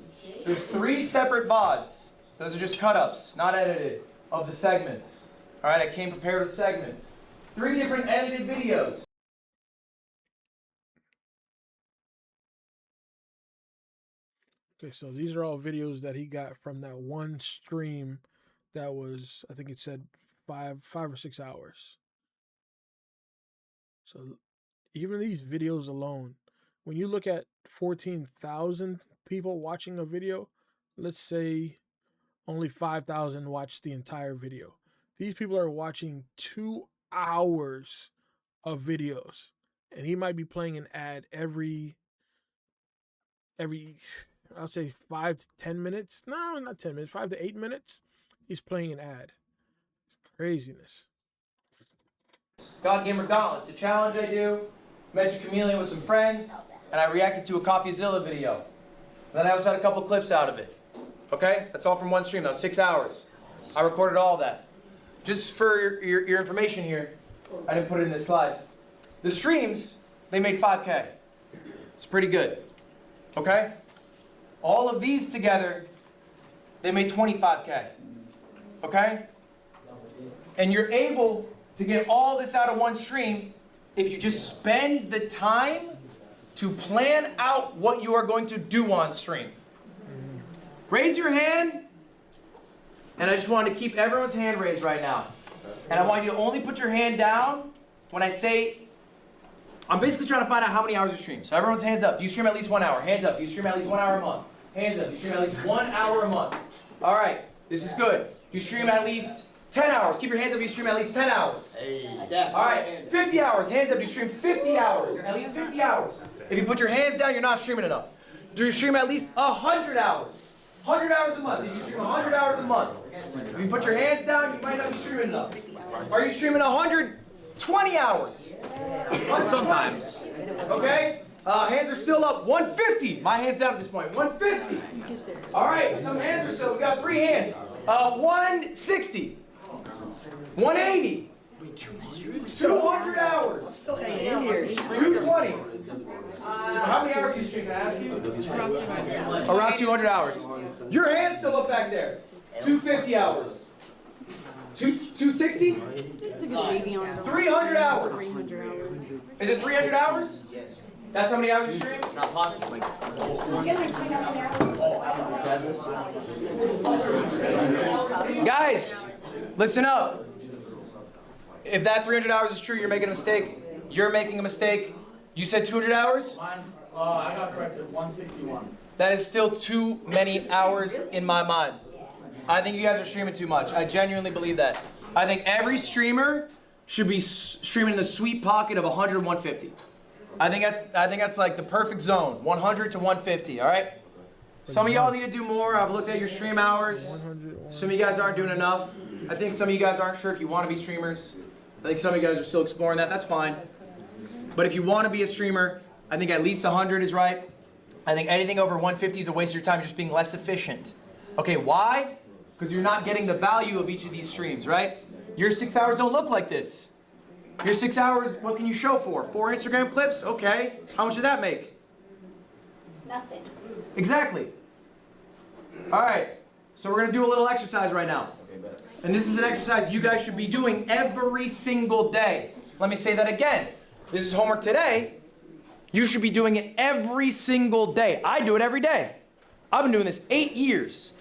Speaker 2: There's 3 separate VODs. Those are just cut-ups, not edited, of the segments. All right, I came prepared with segments. 3 different edited videos.
Speaker 1: Okay, so these are all videos that he got from that one stream that was, I think it said 5 or 6 hours. So even these videos alone, when you look at 14,000 people watching a video, let's say only 5,000 watched the entire video. These people are watching 2 hours of videos, and he might be playing an ad every I'll say 5 to 10 minutes. No, not 10 minutes. 5 to 8 minutes. He's playing an ad. It's craziness.
Speaker 2: God Gamer Gauntlet. It's a challenge I do. Magic Chameleon with some friends, and I reacted to a CoffeeZilla video. And then I also had a couple clips out of it. Okay? That's all from one stream. That was 6 hours. I recorded all that. Just for your information here, I didn't put it in this slide. The streams, they made 5K. It's pretty good. Okay? All of these together, they made 25K. Okay? And you're able to get all this out of one stream if you just spend the time to plan out what you are going to do on stream. Raise your hand, and I just want to keep everyone's hand raised right now. And I want you to only put your hand down when I say, I'm basically trying to find out how many hours you stream. So everyone's hands up. Do you stream at least 1 hour? Hands up. Do you stream at least 1 hour a month? Hands up. Do you stream at least 1 hour a month? All right. This is good. Do you stream at least 10 hours? Keep your hands up if you stream at least 10 hours. All right. 50 hours. Hands up. Do you stream 50 hours? At least 50 hours. If you put your hands down, you're not streaming enough. Do you stream at least 100 hours? 100 hours a month. Do you stream 100 hours a month? If you put your hands down, you might not be streaming enough. Are you streaming 120 hours?
Speaker 8: Sometimes.
Speaker 2: Okay? Hands are still up. 150. My hand's down at this point. 150. All right. Some hands are still. We got 3 hands. 160. 180. 200 hours. 220. How many hours do you stream? Can I ask you? Around 200 hours. Your hand's still up back there. 250 hours. 260? 300 hours. Is it 300 hours?
Speaker 6: Yes.
Speaker 2: That's how many hours you stream?
Speaker 7: Not possible.
Speaker 2: Guys, listen up. If that 300 hours is true, you're making a mistake. You're making a mistake. You said 200 hours?
Speaker 4: I got corrected. 161.
Speaker 2: That is still too many hours in my mind. I think you guys are streaming too much. I genuinely believe that. I think every streamer should be streaming in the sweet pocket of 100, 150. I think that's like the perfect zone, 100 to 150. All right. Some of y'all need to do more. I've looked at your stream hours. Some of you guys aren't doing enough. I think some of you guys aren't sure if you want to be streamers. I think some of you guys are still exploring that. That's fine. But if you want to be a streamer, I think at least 100 is right. I think anything over 150 is a waste of your time. You're just being less efficient. Okay, why? Because you're not getting the value of each of these streams, right? Your 6 hours don't look like this. Your 6 hours, what can you show for? 4 Instagram clips? Okay. How much did that make?
Speaker 5: Nothing.
Speaker 2: Exactly. All right. So we're going to do a little exercise right now. And this is an exercise you guys should be doing every single day. Let me say that again. This is homework today. You should be doing it every single day. I do it every day. I've been doing this 8 years.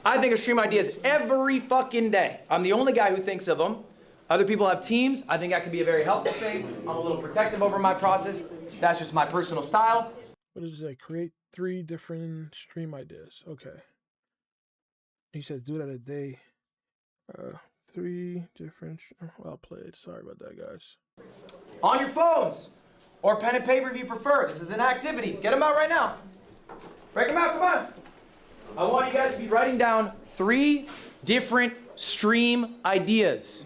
Speaker 2: I think of stream ideas every fucking day. I'm the only guy who thinks of them. Other people have teams. I think that could be a very helpful thing. I'm a little protective over my process. That's just my personal style.
Speaker 1: What does it say? Create 3 different stream ideas. Okay. He said do that a day. 3 different. Well played. Sorry about that, guys.
Speaker 2: On your phones or pen and paper if you prefer. This is an activity. Get them out right now. Break them out. Come on. I want you guys to be writing down 3 different stream ideas.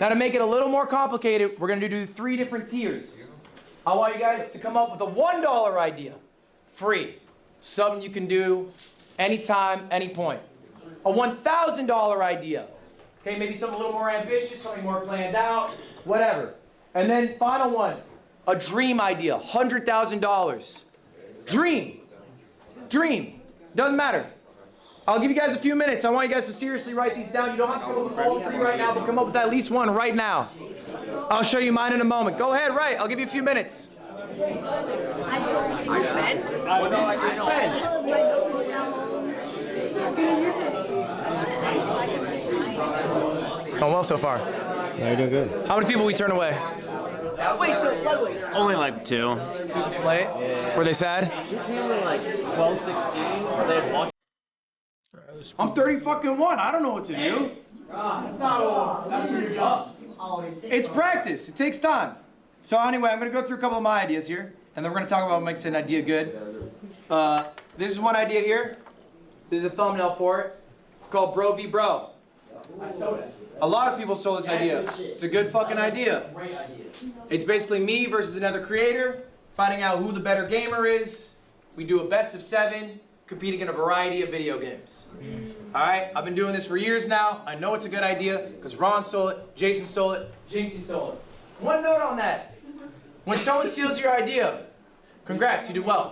Speaker 2: Now to make it a little more complicated, we're going to do 3 different tiers. I want you guys to come up with a $1 idea. Free. Something you can do anytime, any point. A $1,000 idea. Okay, maybe something a little more ambitious, something more planned out, whatever. And then final one, a dream idea, $100,000. Dream. Dream. Doesn't matter. I'll give you guys a few minutes. I want you guys to seriously write these down. You don't have to come up with all 3 right now, but come up with at least one right now. I'll show you mine in a moment. Go ahead, write. I'll give you a few minutes.
Speaker 10: I spent?
Speaker 2: Well, no, I just spent. Going well so far.
Speaker 11: Yeah, you're doing good.
Speaker 2: How many people we turn away?
Speaker 10: Wait, so Ludwig.
Speaker 11: Only like 2.
Speaker 2: Late? Were they sad?
Speaker 11: You came in like 12, 16. They had watched.
Speaker 2: I'm 30 fucking 1. I don't know what to do.
Speaker 4: That's not all. That's where you're going.
Speaker 2: It's practice. It takes time. So anyway, I'm going to go through a couple of my ideas here, and then we're going to talk about what makes an idea good. This is one idea here. This is a thumbnail for it. It's called Bro v Bro.
Speaker 4: I stole it.
Speaker 2: A lot of people stole this idea. It's a good fucking idea. It's basically me versus another creator, finding out who the better gamer is. We do a best of 7, competing in a variety of video games. All right, I've been doing this for years now. I know it's a good idea because Ron stole it, Jason stole it, Jinxie stole it. One note on that. When someone steals your idea, congrats, you did well.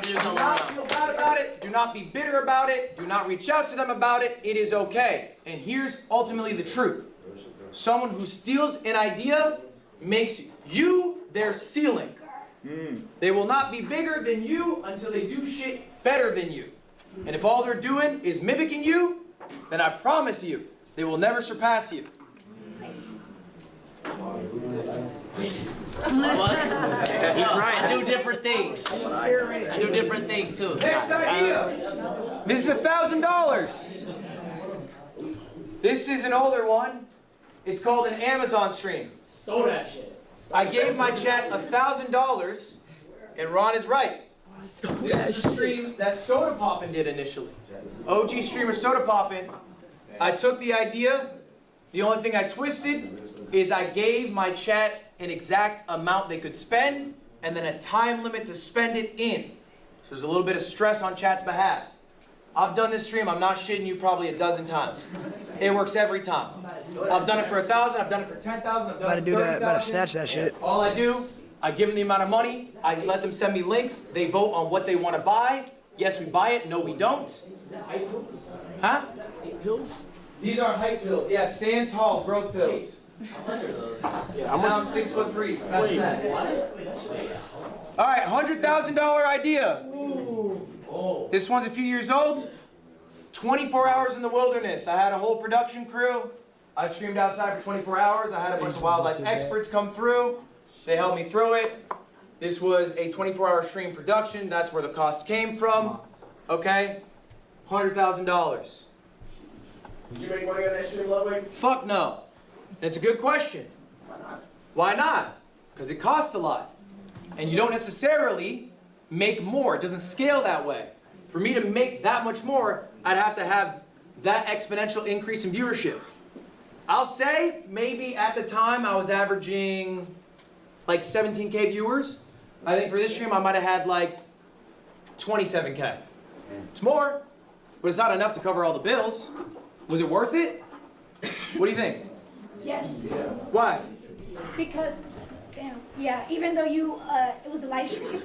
Speaker 2: Do not feel bad about it. Do not be bitter about it. Do not reach out to them about it. It is okay. And here's ultimately the truth. Someone who steals an idea makes you their ceiling. They will not be bigger than you until they do shit better than you. And if all they're doing is mimicking you, then I promise you, they will never surpass you.
Speaker 7: He's right. I do different things. I do different things too.
Speaker 2: Next idea. This is $1,000. This is an older one. It's called an Amazon stream.
Speaker 4: Stole that shit.
Speaker 2: I gave my chat $1,000, and Ron is right. This is a stream that Soda Poppin' did initially. OG streamer Soda Poppin'. I took the idea. The only thing I twisted is I gave my chat an exact amount they could spend and then a time limit to spend it in. So there's a little bit of stress on chat's behalf. I've done this stream, I'm not shitting you, probably a dozen times. It works every time. I've done it for 1,000, I've done it for 10,000, I've done it for 30,000.
Speaker 10: About to snatch that shit.
Speaker 2: All I do, I give them the amount of money, I let them send me links, they vote on what they want to buy. Yes, we buy it, no, we don't. Huh?
Speaker 11: Pills?
Speaker 2: These are height pills, yeah, stand tall, growth pills. I'm now 6'3". That's that. All right, $100,000 idea. This one's a few years old. 24 hours in the wilderness. I had a whole production crew. I streamed outside for 24 hours. I had a bunch of wildlife experts come through. They helped me through it. This was a 24-hour stream production. That's where the cost came from. Okay, $100,000. Did you make money on that stream, Ludwig? Fuck no. And it's a good question. Why not? Because it costs a lot. And you don't necessarily make more. It doesn't scale that way. For me to make that much more, I'd have to have that exponential increase in viewership. I'll say maybe at the time I was averaging like 17K viewers. I think for this stream I might have had like 27K. It's more, but it's not enough to cover all the bills. Was it worth it? What do you think?
Speaker 5: Yes.
Speaker 2: Why?
Speaker 5: Because, yeah, even though it was a live stream,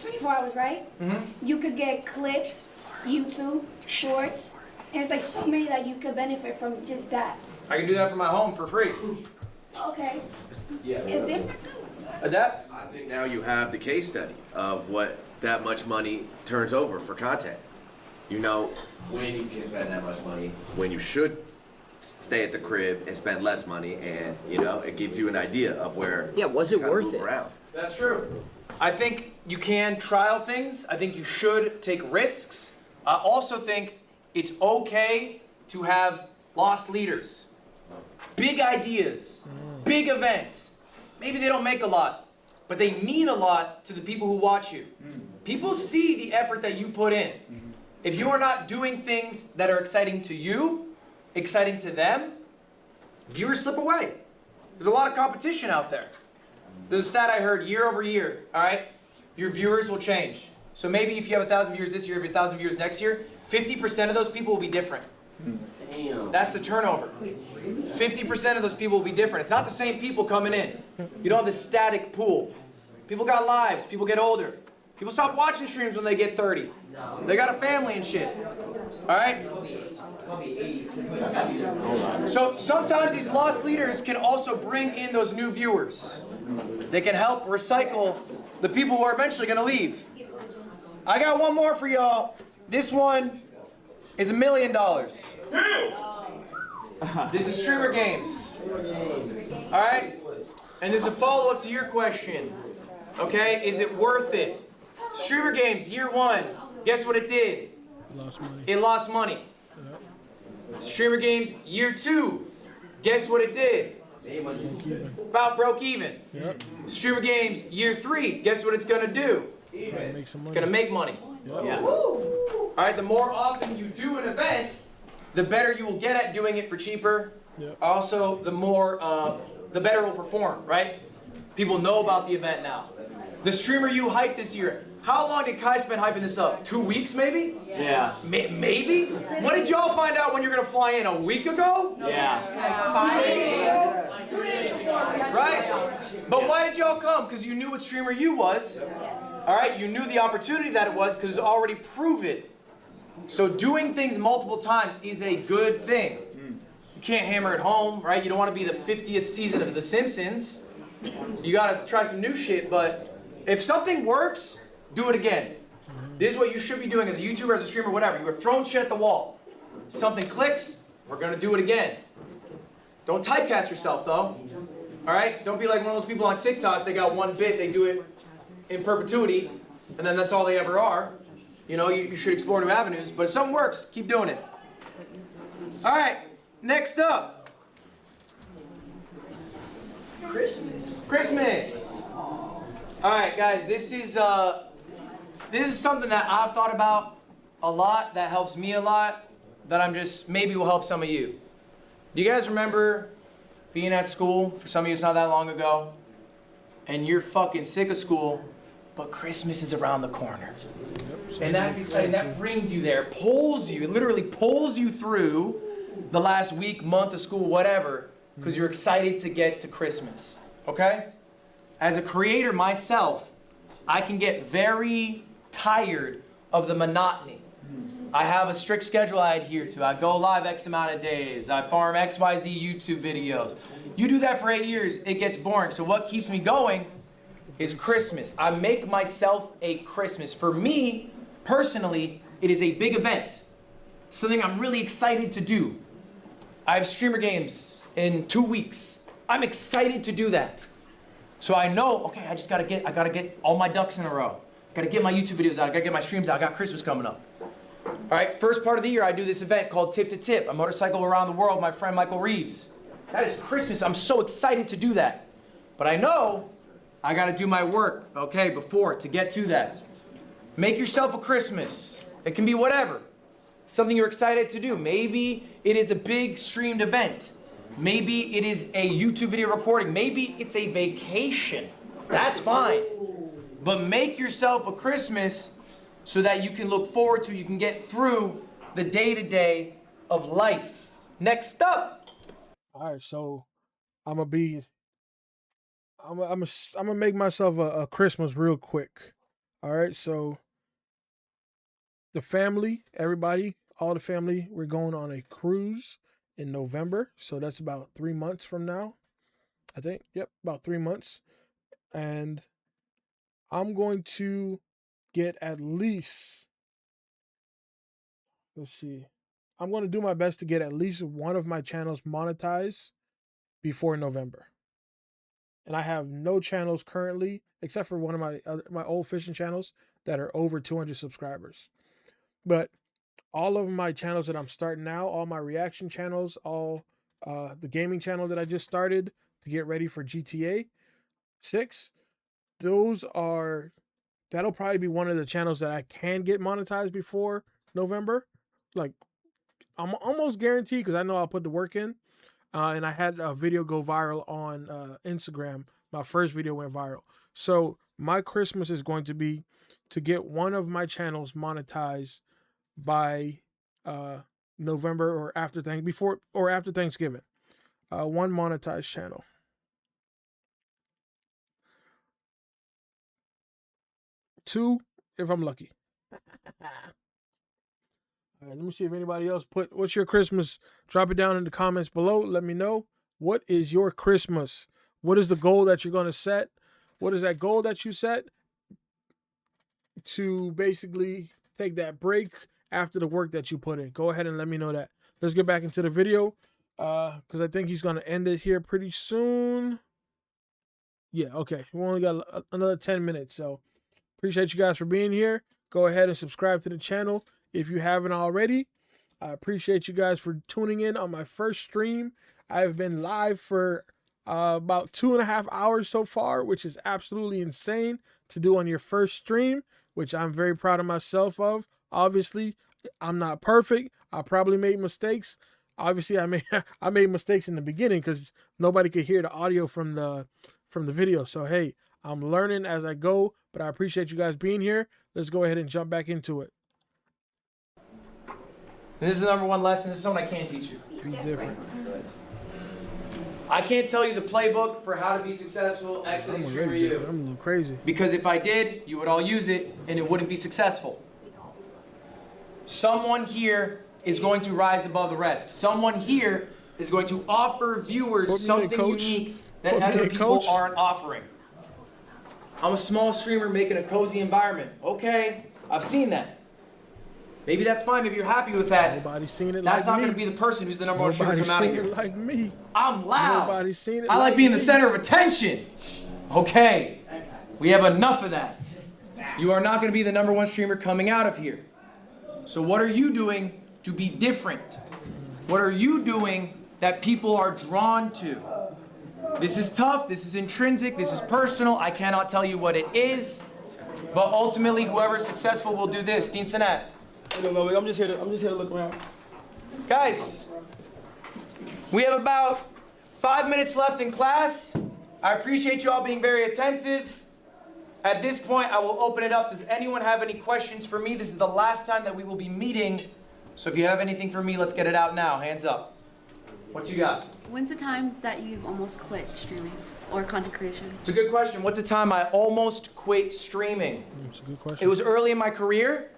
Speaker 5: 24 hours, right?
Speaker 2: Mm-hmm.
Speaker 5: You could get clips, YouTube, shorts, and it's like so many that you could benefit from just that.
Speaker 2: I can do that from my home for free.
Speaker 5: Okay.
Speaker 6: Yeah.
Speaker 5: It's different too.
Speaker 2: Adapt?
Speaker 12: I think now you have the case study of what that much money turns over for content. You know when you can spend that much money, when you should stay at the crib and spend less money, and you know it gives you an idea of where.
Speaker 8: Yeah, was it
Speaker 12: you gotta
Speaker 8: worth
Speaker 12: move
Speaker 8: it?
Speaker 12: around.
Speaker 2: That's true. I think you can trial things. I think you should take risks. I also think it's okay to have lost leaders. Big ideas, big events. Maybe they don't make a lot, but they mean a lot to the people who watch you. People see the effort that you put in. If you are not doing things that are exciting to you, exciting to them, viewers slip away. There's a lot of competition out there. There's a stat I heard year over year, all right? Your viewers will change. So maybe if you have 1,000 viewers this year, if you have 1,000 viewers next year, 50% of those people will be different. That's the turnover. 50% of those people will be different. It's not the same people coming in. You don't have this static pool. People got lives. People get older. People stop watching streams when they get 30. They got a family and shit. All right? So sometimes these lost leaders can also bring in those new viewers. They can help recycle the people who are eventually going to leave. I got one more for y'all. This one is $1 million. This is Streamer Games. All right? And this is a follow-up to your question. Okay? Is it worth it? Streamer Games, year one. Guess what it did?
Speaker 1: Lost money.
Speaker 2: It lost money. Streamer Games, year two. Guess what it did? About broke even.
Speaker 1: Yep.
Speaker 2: Streamer Games, year three. Guess what it's going to do?
Speaker 1: Make some
Speaker 2: It's
Speaker 1: money.
Speaker 2: going to make money.
Speaker 1: Yep.
Speaker 2: Yeah. All right, the more often you do an event, the better you will get at doing it for cheaper.
Speaker 1: Yep.
Speaker 2: Also, the better it will perform, right? People know about the event now. The streamer you hyped this year, how long did Kai spend hyping this up? 2 weeks, maybe?
Speaker 11: Yeah.
Speaker 2: Maybe? When did y'all find out when you're going to fly in? A week ago?
Speaker 11: Yeah.
Speaker 2: Right? But why did y'all come? Because you knew what streamer you was. All right? You knew the opportunity that it was because it's already proven. So doing things multiple times is a good thing. You can't hammer it home, right? You don't want to be the 50th season of The Simpsons. You got to try some new shit, but if something works, do it again. This is what you should be doing as a YouTuber, as a streamer, whatever. You are throwing shit at the wall. Something clicks, we're going to do it again. Don't typecast yourself, though. All right? Don't be like one of those people on TikTok. They got one bit, they do it in perpetuity, and then that's all they ever are. You know, you should explore new avenues, but if something works, keep doing it. All right, next up. Christmas. All right, guys, this is something that I've thought about a lot, that helps me a lot, that maybe will help some of you. Do you guys remember being at school? For some of you, it's not that long ago. And you're fucking sick of school, but Christmas is around the corner. And that's exciting. That brings you there, pulls you, it literally pulls you through the last week, month of school, whatever, because you're excited to get to Christmas. Okay? As a creator myself, I can get very tired of the monotony. I have a strict schedule I adhere to. I go live X amount of days. I farm XYZ YouTube videos. You do that for 8 years, it gets boring. So what keeps me going is Christmas. I make myself a Christmas. For me, personally, it is a big event. Something I'm really excited to do. I have Streamer Games in 2 weeks. I'm excited to do that. So I know, okay, I gotta get all my ducks in a row. I gotta get my YouTube videos out, I gotta get my streams out, I got Christmas coming up. All right, first part of the year, I do this event called Tip to Tip, a motorcycle around the world, my friend Michael Reeves. That is Christmas. I'm so excited to do that. But I know I got to do my work, okay, before to get to that. Make yourself a Christmas. It can be whatever. Something you're excited to do. Maybe it is a big streamed event. Maybe it is a YouTube video recording. Maybe it's a vacation. That's fine. But make yourself a Christmas so that you can look forward to, you can get through the day-to-day of life. Next up.
Speaker 1: All right, so I'm gonna make myself a Christmas real quick. All right, so the family, everybody, all the family, we're going on a cruise in November. So that's about 3 months from now, I think. Yep, about 3 months. And I'm going to get at least, let's see, I'm going to do my best to get at least one of my channels monetized before November. And I have no channels currently, except for one of my old fishing channels that are over 200 subscribers. But all of my channels that I'm starting now, all my reaction channels, all the gaming channel that I just started to get ready for GTA 6, that'll probably be one of the channels that I can get monetized before November. Like, I'm almost guaranteed because I know I'll put the work in. And I had a video go viral on Instagram. My first video went viral. So my Christmas is going to be to get one of my channels monetized by November or after Thanksgiving. One monetized channel. Two, if I'm lucky. All right, let me see if anybody else what's your Christmas? Drop it down in the comments below. Let me know. What is your Christmas? What is the goal that you're going to set? What is that goal that you set to basically take that break after the work that you put in? Go ahead and let me know that. Let's get back into the video because I think he's going to end it here pretty soon. Yeah, okay. We only got another 10 minutes, so appreciate you guys for being here. Go ahead and subscribe to the channel if you haven't already. I appreciate you guys for tuning in on my first stream. I've been live for about 2.5 hours so far, which is absolutely insane to do on your first stream, which I'm very proud of myself of. Obviously, I'm not perfect. I probably made mistakes. Obviously, I made mistakes in the beginning because nobody could hear the audio from the video. So, hey, I'm learning as I go, but I appreciate you guys being here. Let's go ahead and jump back into it.
Speaker 2: This is the number one lesson. This is something I can't teach you.
Speaker 1: Be different.
Speaker 2: I can't tell you the playbook for how to be successful exiting streamer you.
Speaker 1: I'm a little crazy.
Speaker 2: Because if I did, you would all use it and it wouldn't be successful. Someone here is going to rise above the rest. Someone here is going to offer viewers something unique that other people aren't offering. I'm a small streamer making a cozy environment. Okay, I've seen that. Maybe that's fine. Maybe you're happy with that.
Speaker 1: Nobody's seen it.
Speaker 2: That's
Speaker 1: like
Speaker 2: not
Speaker 1: me.
Speaker 2: going to be the person who's the number one streamer come out of here.
Speaker 1: Nobody's seen it like me.
Speaker 2: I'm loud.
Speaker 1: Nobody's seen it.
Speaker 2: I like being the center of attention. Okay, we have enough of that. You are not going to be the number one streamer coming out of here. So what are you doing to be different? What are you doing that people are drawn to? This is tough. This is intrinsic. This is personal. I cannot tell you what it is. But ultimately, whoever is successful will do this. Dean Sinat.
Speaker 11: Hey, Ludwig, I'm just here to look around.
Speaker 2: Guys, we have about 5 minutes left in class. I appreciate you all being very attentive. At this point, I will open it up. Does anyone have any questions for me? This is the last time that we will be meeting. So if you have anything for me, let's get it out now. Hands up. What you got?
Speaker 3: When's the time that you've almost quit streaming or content creation?
Speaker 2: It's a good question. What's the time I almost quit streaming?
Speaker 1: It's a good question.
Speaker 2: It was early in my career.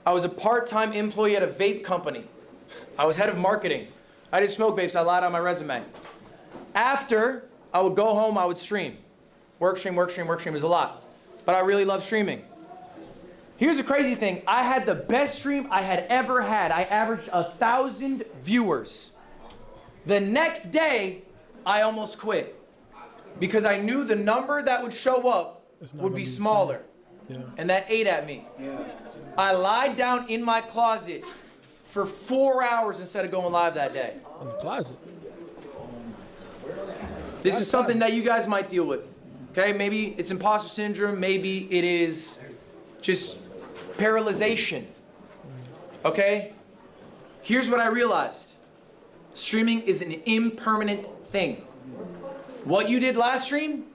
Speaker 2: I was a part-time employee at a vape company. I was head of marketing. I didn't smoke vapes. I lied on my resume. After, I would go home, I would stream. Work stream, work stream, work stream is a lot. But I really love streaming. Here's the crazy thing. I had the best stream I had ever had. I averaged 1,000 viewers. The next day, I almost quit because I knew the number that would show up would be smaller. and that ate at me. I lied down in my closet for 4 hours instead of going live that day.
Speaker 1: In the closet.
Speaker 2: This is something that you guys might deal with. Okay, maybe it's imposter syndrome, maybe it is just paralyzation. Okay? Here's what I realized. Streaming is an impermanent thing. What you did last stream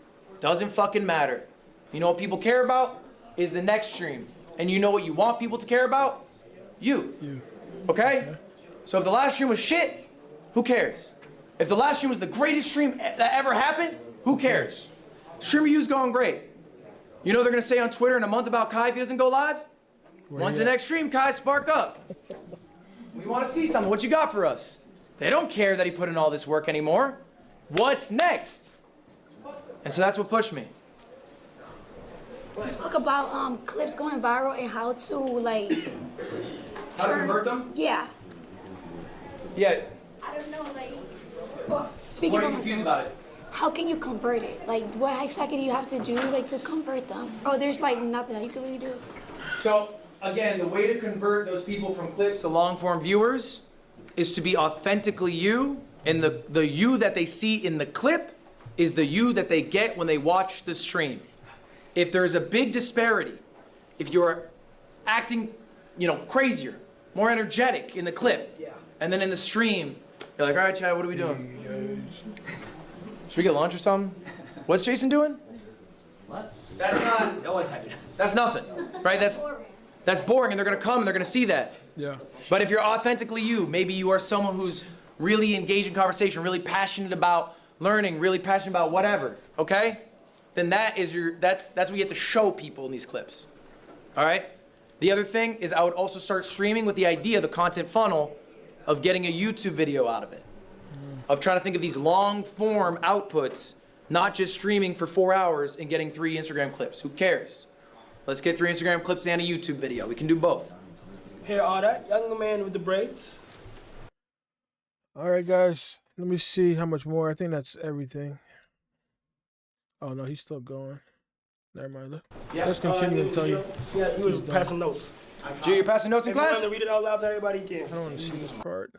Speaker 2: doesn't fucking matter. You know what people care about is the next stream. And you know what you want people to care about? You. Okay? So if the last stream was shit, who cares? If the last stream was the greatest stream that ever happened, who cares? Stream review's going great. You know they're gonna say on Twitter in a month about Kai if he doesn't go live? When's the next stream, Kai? Spark up. We wanna see something. What you got for us? They don't care that he put in all this work anymore. What's next? And so that's what pushed me.
Speaker 5: You spoke about clips going viral and how to like
Speaker 2: How to convert them?
Speaker 5: Yeah.
Speaker 2: Yeah.
Speaker 5: I don't know, like speaking
Speaker 2: What are
Speaker 5: of
Speaker 2: you confused
Speaker 5: myself,
Speaker 2: about it?
Speaker 5: how can you convert it? Like what exactly do you have to do like to convert them? Oh, there's like nothing that you can really do.
Speaker 2: So again, the way to convert those people from clips to long form viewers is to be authentically you, and the you that they see in the clip is the you that they get when they watch the stream. If there's a big disparity, if you're acting, crazier, more energetic in the clip, and then in the stream, you're like, all right, Chad, what are we doing? Should we get lunch or something? What's Jason doing?
Speaker 7: What?
Speaker 2: That's not.
Speaker 7: No one typed it.
Speaker 2: That's nothing, right? That's boring, and they're gonna come and they're gonna see that.
Speaker 1: Yeah.
Speaker 2: But if you're authentically you, maybe you are someone who's really engaged in conversation, really passionate about learning, really passionate about whatever, okay? Then that's what you get to show people in these clips. All right? The other thing is I would also start streaming with the idea, the content funnel, of getting a YouTube video out of it. Of trying to think of these long form outputs, not just streaming for 4 hours and getting 3 Instagram clips. Who cares? Let's get 3 Instagram clips and a YouTube video. We can do both.
Speaker 11: Here are that young man with the braids.
Speaker 1: All right, guys. Let me see how much more. I think that's everything. Oh, no, he's still going. Never mind. Let's continue until you.
Speaker 11: Yeah, he was passing notes.
Speaker 2: Jay, you're passing notes in
Speaker 11: If you want
Speaker 2: class?
Speaker 11: to read it out loud to everybody, you can.
Speaker 1: I don't want to see this part.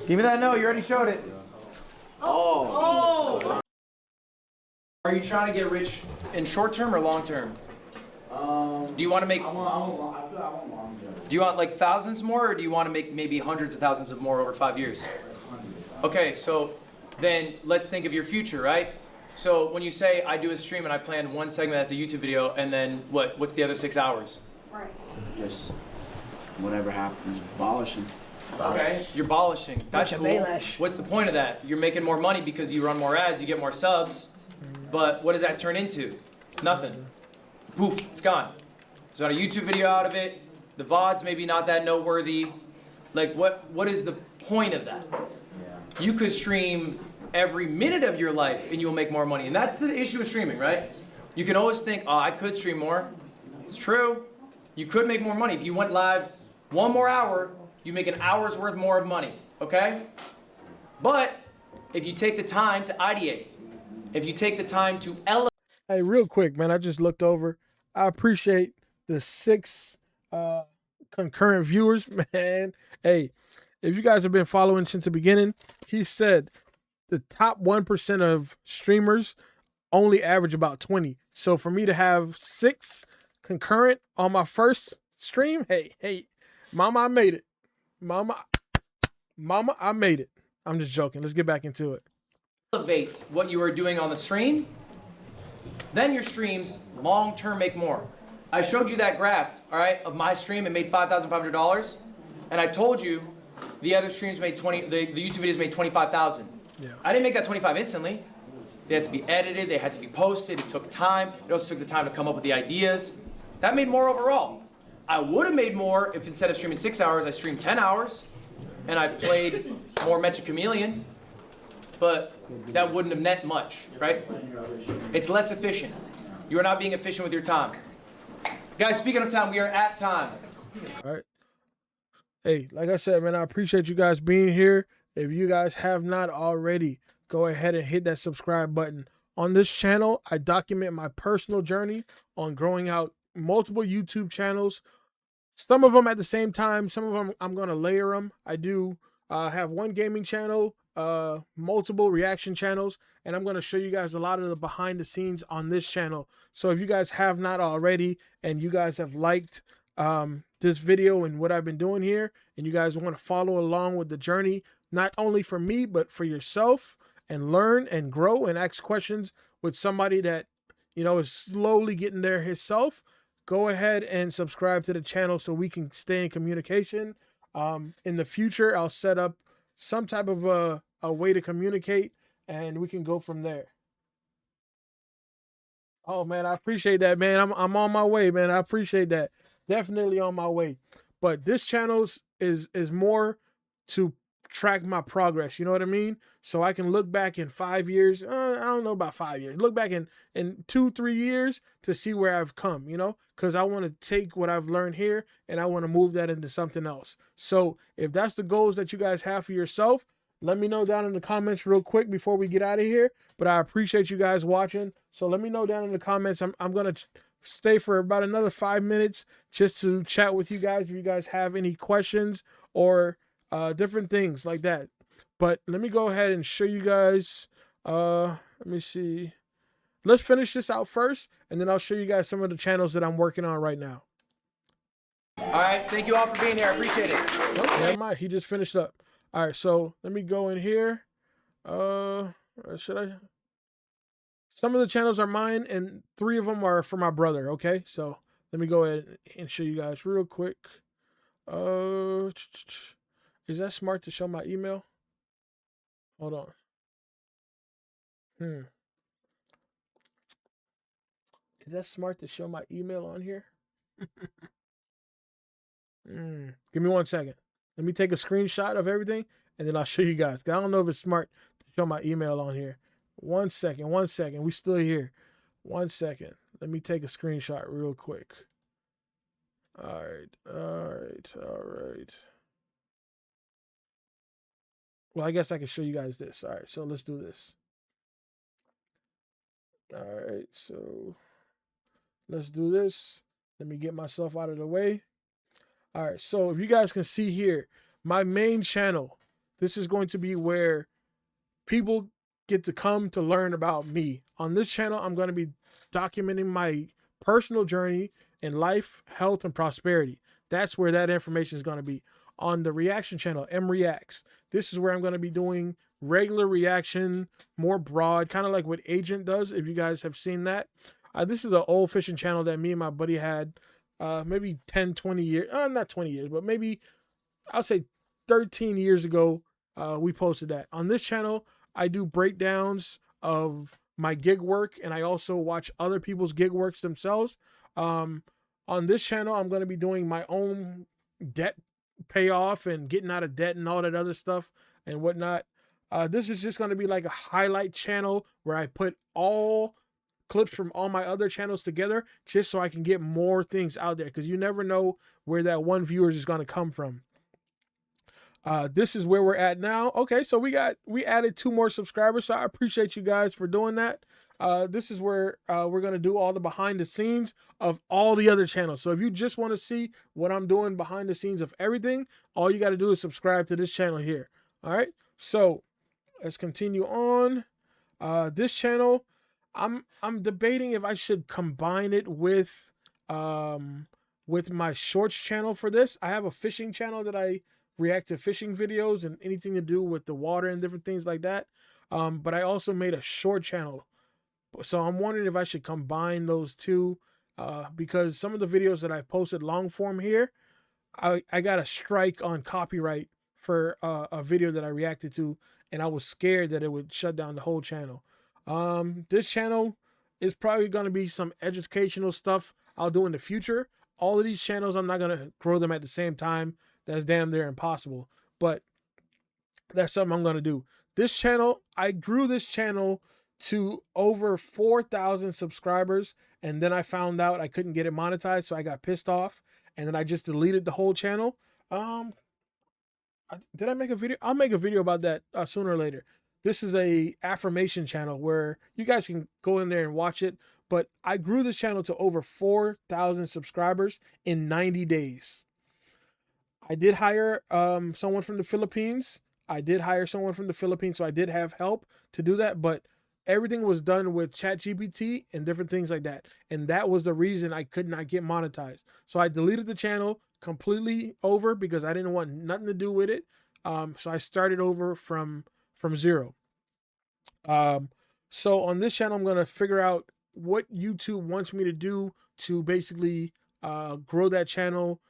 Speaker 2: Give me that note. You already showed it. Oh. Are you trying to get rich in short term or long term? Do you want to make?
Speaker 4: I feel like I want longevity.
Speaker 2: Do you want like thousands more, or do you want to make maybe hundreds of thousands of more over 5 years? Okay, so then let's think of your future, right? So when you say I do a stream and I plan one segment that's a YouTube video, and then what's the other 6 hours?
Speaker 3: Right.
Speaker 7: Just whatever happens, abolishing.
Speaker 2: Okay, you're abolishing. That's
Speaker 10: Bunch of
Speaker 2: cool.
Speaker 10: Baelish.
Speaker 2: What's the point of that? You're making more money because you run more ads, you get more subs. But what does that turn into? Nothing. Poof, it's gone. There's not a YouTube video out of it. The VOD's maybe not that noteworthy. Like what is the point of that?
Speaker 7: Yeah.
Speaker 2: You could stream every minute of your life and you'll make more money. And that's the issue with streaming, right? You can always think, oh, I could stream more. It's true. You could make more money. If you went live 1 more hour, you make an hour's worth more of money, okay? But if you take the time to ideate, if you take the time to elevate.
Speaker 1: Hey, real quick, man, I just looked over. I appreciate the 6 concurrent viewers, man. Hey, if you guys have been following since the beginning, he said the top 1% of streamers only average about 20. So for me to have 6 concurrent on my first stream, hey, mama, I made it. Mama, I made it. I'm just joking. Let's get back into it.
Speaker 2: Elevate what you are doing on the stream, then your streams long-term make more. I showed you that graph, all right, of my stream. It made $5,500, and I told you the other streams made the YouTube videos made 25,000.
Speaker 1: Yeah.
Speaker 2: I didn't make that 25 instantly. They had to be edited. They had to be posted. It took time. It also took the time to come up with the ideas. That made more overall. I would have made more if instead of streaming 6 hours, I streamed 10 hours, and I played more Magic Chameleon. But that wouldn't have meant much, right? It's less efficient. You are not being efficient with your time. Guys, speaking of time, we are at time.
Speaker 1: All right. Hey, like I said, man, I appreciate you guys being here. If you guys have not already, go ahead and hit that subscribe button. On this channel, I document my personal journey on growing out multiple YouTube channels. Some of them at the same time. Some of them I'm gonna layer them. I do have one gaming channel, multiple reaction channels, and I'm gonna show you guys a lot of the behind the scenes on this channel. So if you guys have not already, and you guys have liked this video and what I've been doing here, and you guys want to follow along with the journey, not only for me but for yourself, and learn and grow and ask questions with somebody that is slowly getting there himself, go ahead and subscribe to the channel so we can stay in communication. In the future, I'll set up some type of a way to communicate, and we can go from there. Oh man, I appreciate that, man. I'm on my way, man. I appreciate that. Definitely on my way. But this channel is more to track my progress. You know what I mean? So I can look back in 5 years. I don't know about 5 years. Look back in 2-3 years to see where I've come. Because I want to take what I've learned here and I want to move that into something else. So if that's the goals that you guys have for yourself, let me know down in the comments real quick before we get out of here. But I appreciate you guys watching. So let me know down in the comments. I'm going to stay for about another 5 minutes just to chat with you guys if you guys have any questions or different things like that. But let me go ahead and show you guys. Let me see. Let's finish this out first, and then I'll show you guys some of the channels that I'm working on right now.
Speaker 2: All right, thank you all for being here. I appreciate it.
Speaker 1: Oh, never mind. He just finished up. All right, so let me go in here. Should I? Some of the channels are mine, and 3 of them are for my brother. Okay, so let me go ahead and show you guys real quick. Is that smart to show my email? Hold on. Is that smart to show my email on here? Give me 1 second. Let me take a screenshot of everything, and then I'll show you guys. I don't know if it's smart to show my email on here. 1 second. 1 second. We still here. 1 second. Let me take a screenshot real quick. All right. Well, I guess I can show you guys this. All right, so let's do this. All right, so let's do this. Let me get myself out of the way. All right, so if you guys can see here, my main channel, this is going to be where people get to come to learn about me. On this channel, I'm going to be documenting my personal journey in life, health, and prosperity. That's where that information is going to be. On the reaction channel, M Reacts, this is where I'm going to be doing regular reaction, more broad, kind of like what Agent does, if you guys have seen that. This is an old fishing channel that me and my buddy had maybe 10, 20 years, not 20 years, but maybe I'll say 13 years ago, we posted that. On this channel, I do breakdowns of my gig work, and I also watch other people's gig works themselves. On this channel, I'm going to be doing my own debt payoff and getting out of debt and all that other stuff and whatnot. This is just going to be like a highlight channel where I put all clips from all my other channels together just so I can get more things out there, because you never know where that one viewer is going to come from. This is where we're at now. Okay, so we added 2 more subscribers, so I appreciate you guys for doing that. This is where we're going to do all the behind the scenes of all the other channels. So if you just want to see what I'm doing behind the scenes of everything, all you got to do is subscribe to this channel here. All right, so let's continue on. This channel, I'm debating if I should combine it with my shorts channel for this. I have a fishing channel that I react to fishing videos and anything to do with the water and different things like that. But I also made a short channel. So I'm wondering if I should combine those two, because some of the videos that I posted long form here, I got a strike on copyright for a video that I reacted to, and I was scared that it would shut down the whole channel. This channel is probably going to be some educational stuff I'll do in the future. All of these channels, I'm not going to grow them at the same time. That's damn near impossible. But that's something I'm going to do. This channel, I grew this channel to over 4,000 subscribers, and then I found out I couldn't get it monetized, so I got pissed off, and then I just deleted the whole channel. Did I make a video? I'll make a video about that sooner or later. this is a affirmation channel where you guys can go in there and watch it. But I grew this channel to over 4,000 subscribers in 90 days. I did hire someone from the Philippines. So I did have help to do that, but everything was done with ChatGPT and different things like that. And that was the reason I could not get monetized. So I deleted the channel completely over because I didn't want nothing to do with it. So I started over from zero. So on this channel, I'm gonna figure out what YouTube wants me to do to basically grow that channel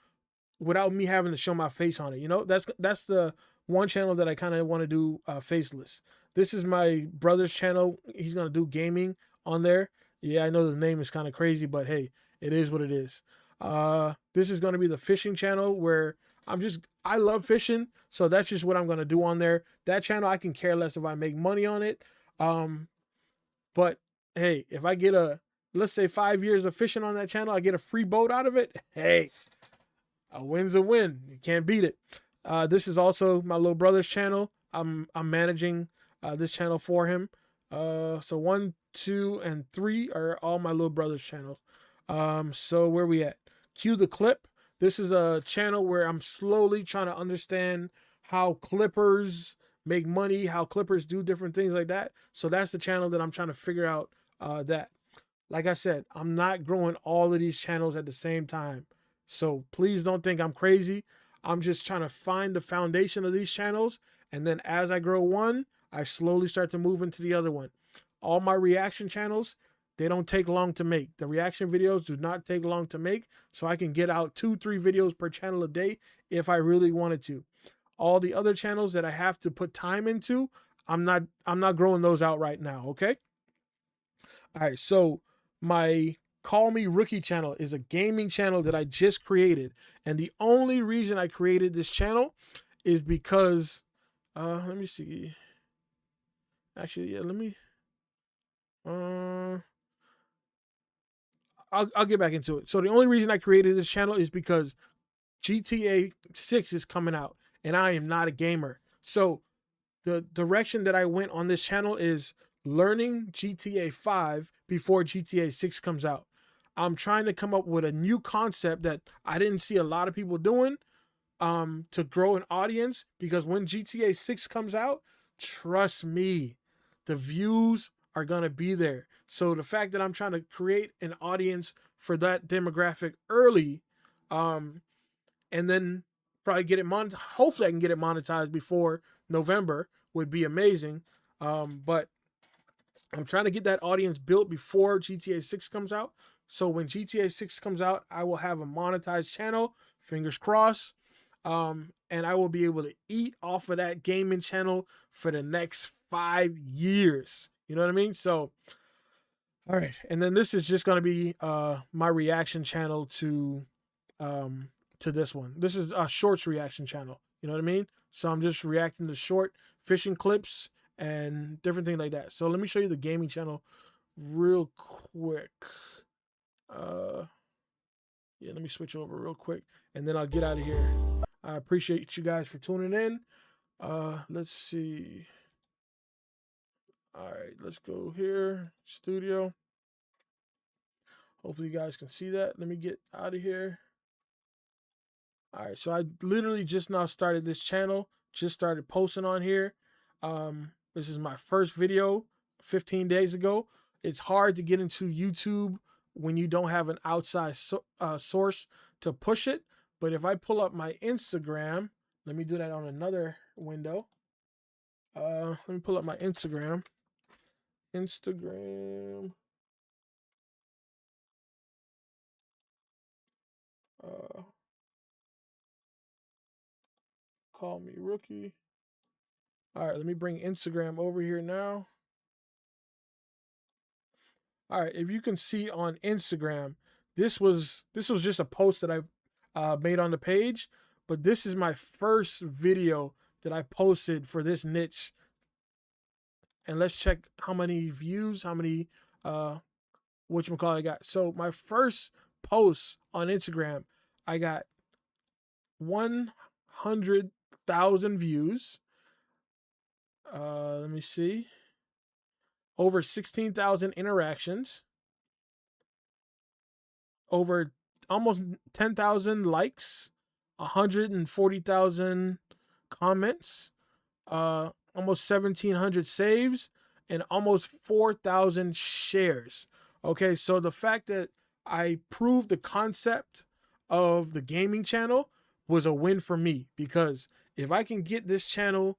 Speaker 1: without me having to show my face on it. You know, that's the one channel that I kind of want to do faceless. This is my brother's channel. He's gonna do gaming on there. Yeah, I know the name is kind of crazy, but hey, it is what it is. This is gonna be the fishing channel where I love fishing, so that's just what I'm gonna do on there. That channel, I can care less if I make money on it. But hey, if I get let's say 5 years of fishing on that channel, I get a free boat out of it. Hey, a win's a win. You can't beat it. This is also my little brother's channel. I'm managing this channel for him. So 1, 2, and 3 are all my little brother's channels. So where we at? Cue the clip. This is a channel where I'm slowly trying to understand how clippers make money, how clippers do different things like that. So that's the channel that I'm trying to figure out that. Like I said, I'm not growing all of these channels at the same time. So please don't think I'm crazy. I'm just trying to find the foundation of these channels. And then as I grow one, I slowly start to move into the other one. All my reaction channels, they don't take long to make. The reaction videos do not take long to make. So I can get out 2, 3 videos per channel a day if I really wanted to. All the other channels that I have to put time into, I'm not growing those out right now, okay? All right, so my Call Me Rookie channel is a gaming channel that I just created. And the only reason I created this channel is because, let me see. Actually, yeah, let me, I'll get back into it. So the only reason I created this channel is because GTA 6 is coming out and I am not a gamer. So the direction that I went on this channel is learning GTA 5 before GTA 6 comes out. I'm trying to come up with a new concept that I didn't see a lot of people doing to grow an audience, because when GTA 6 comes out, trust me, the views are going to be there. So the fact that I'm trying to create an audience for that demographic early, and then probably get it monetized. Hopefully I can get it monetized before November would be amazing. But I'm trying to get that audience built before GTA 6 comes out. So when GTA 6 comes out, I will have a monetized channel, fingers crossed. And I will be able to eat off of that gaming channel for the next 5 years. You know what I mean? So, all right. And then this is just going to be my reaction channel to this one. This is a shorts reaction channel. You know what I mean? So I'm just reacting to short fishing clips and different things like that. So let me show you the gaming channel real quick. Yeah, let me switch over real quick and then I'll get out of here. I appreciate you guys for tuning in. Let's see. All right, let's go here. Studio. Hopefully you guys can see that. Let me get out of here. All right, so I literally just now started this channel, just started posting on here. This is my first video 15 days ago. It's hard to get into YouTube when you don't have an outside source to push it. But if I pull up my Instagram, let me do that on another window. Let me pull up my Instagram. Call Me Rookie. All right, let me bring Instagram over here now. All right, if you can see on Instagram, this was just a post that I made on the page, but this is my first video that I posted for this niche. And let's check how many views, how many whatchamacallit I got. So my first post on Instagram, I got 100,000 views. Let me see. Over 16,000 interactions. Over almost 10,000 likes. 140,000 comments. Almost 1,700 saves, and almost 4,000 shares. Okay, so the fact that I proved the concept of the gaming channel was a win for me, because if I can get this channel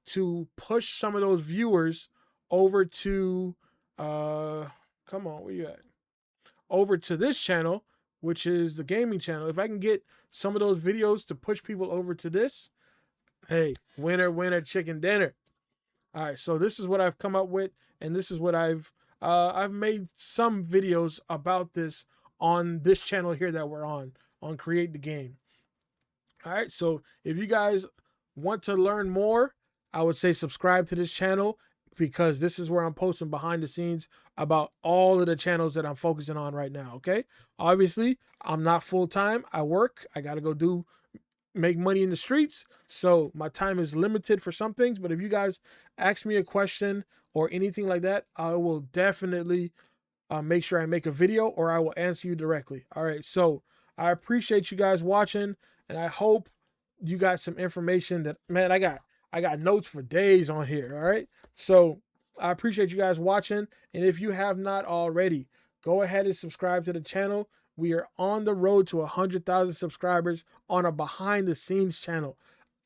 Speaker 1: to push some of those viewers over to come on, where you at? Over to this channel, which is the gaming channel. If I can get some of those videos to push people over to this, hey, winner, winner, chicken dinner. All right, so this is what I've come up with, and this is what I've made some videos about this on this channel here that we're on Create the Game. All right, so if you guys want to learn more, I would say subscribe to this channel, because this is where I'm posting behind the scenes about all of the channels that I'm focusing on right now, okay? Obviously, I'm not full-time. I work. I got to go make money in the streets, so my time is limited for some things. But if you guys ask me a question or anything like that, I will definitely make sure I make a video, or I will answer you directly. All right, so I appreciate you guys watching, and I hope you got some information that, man, I got notes for days on here. All right, so I appreciate you guys watching, and if you have not already, go ahead and subscribe to the channel. We are on the road to 100,000 subscribers on a behind the scenes channel.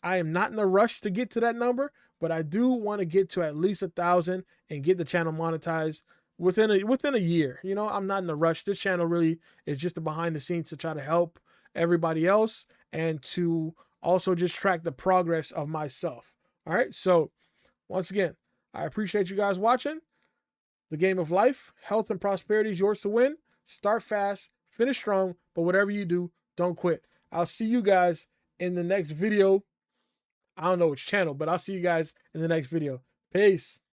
Speaker 1: I am not in a rush to get to that number, but I do want to get to at least 1,000 and get the channel monetized within a year. You know, I'm not in a rush. This channel really is just a behind the scenes to try to help everybody else, and to also just track the progress of myself. All right, so once again, I appreciate you guys watching. The game of life, health, and prosperity is yours to win. Start fast, finish strong, but whatever you do, don't quit. I'll see you guys in the next video. I don't know which channel, but I'll see you guys in the next video. Peace.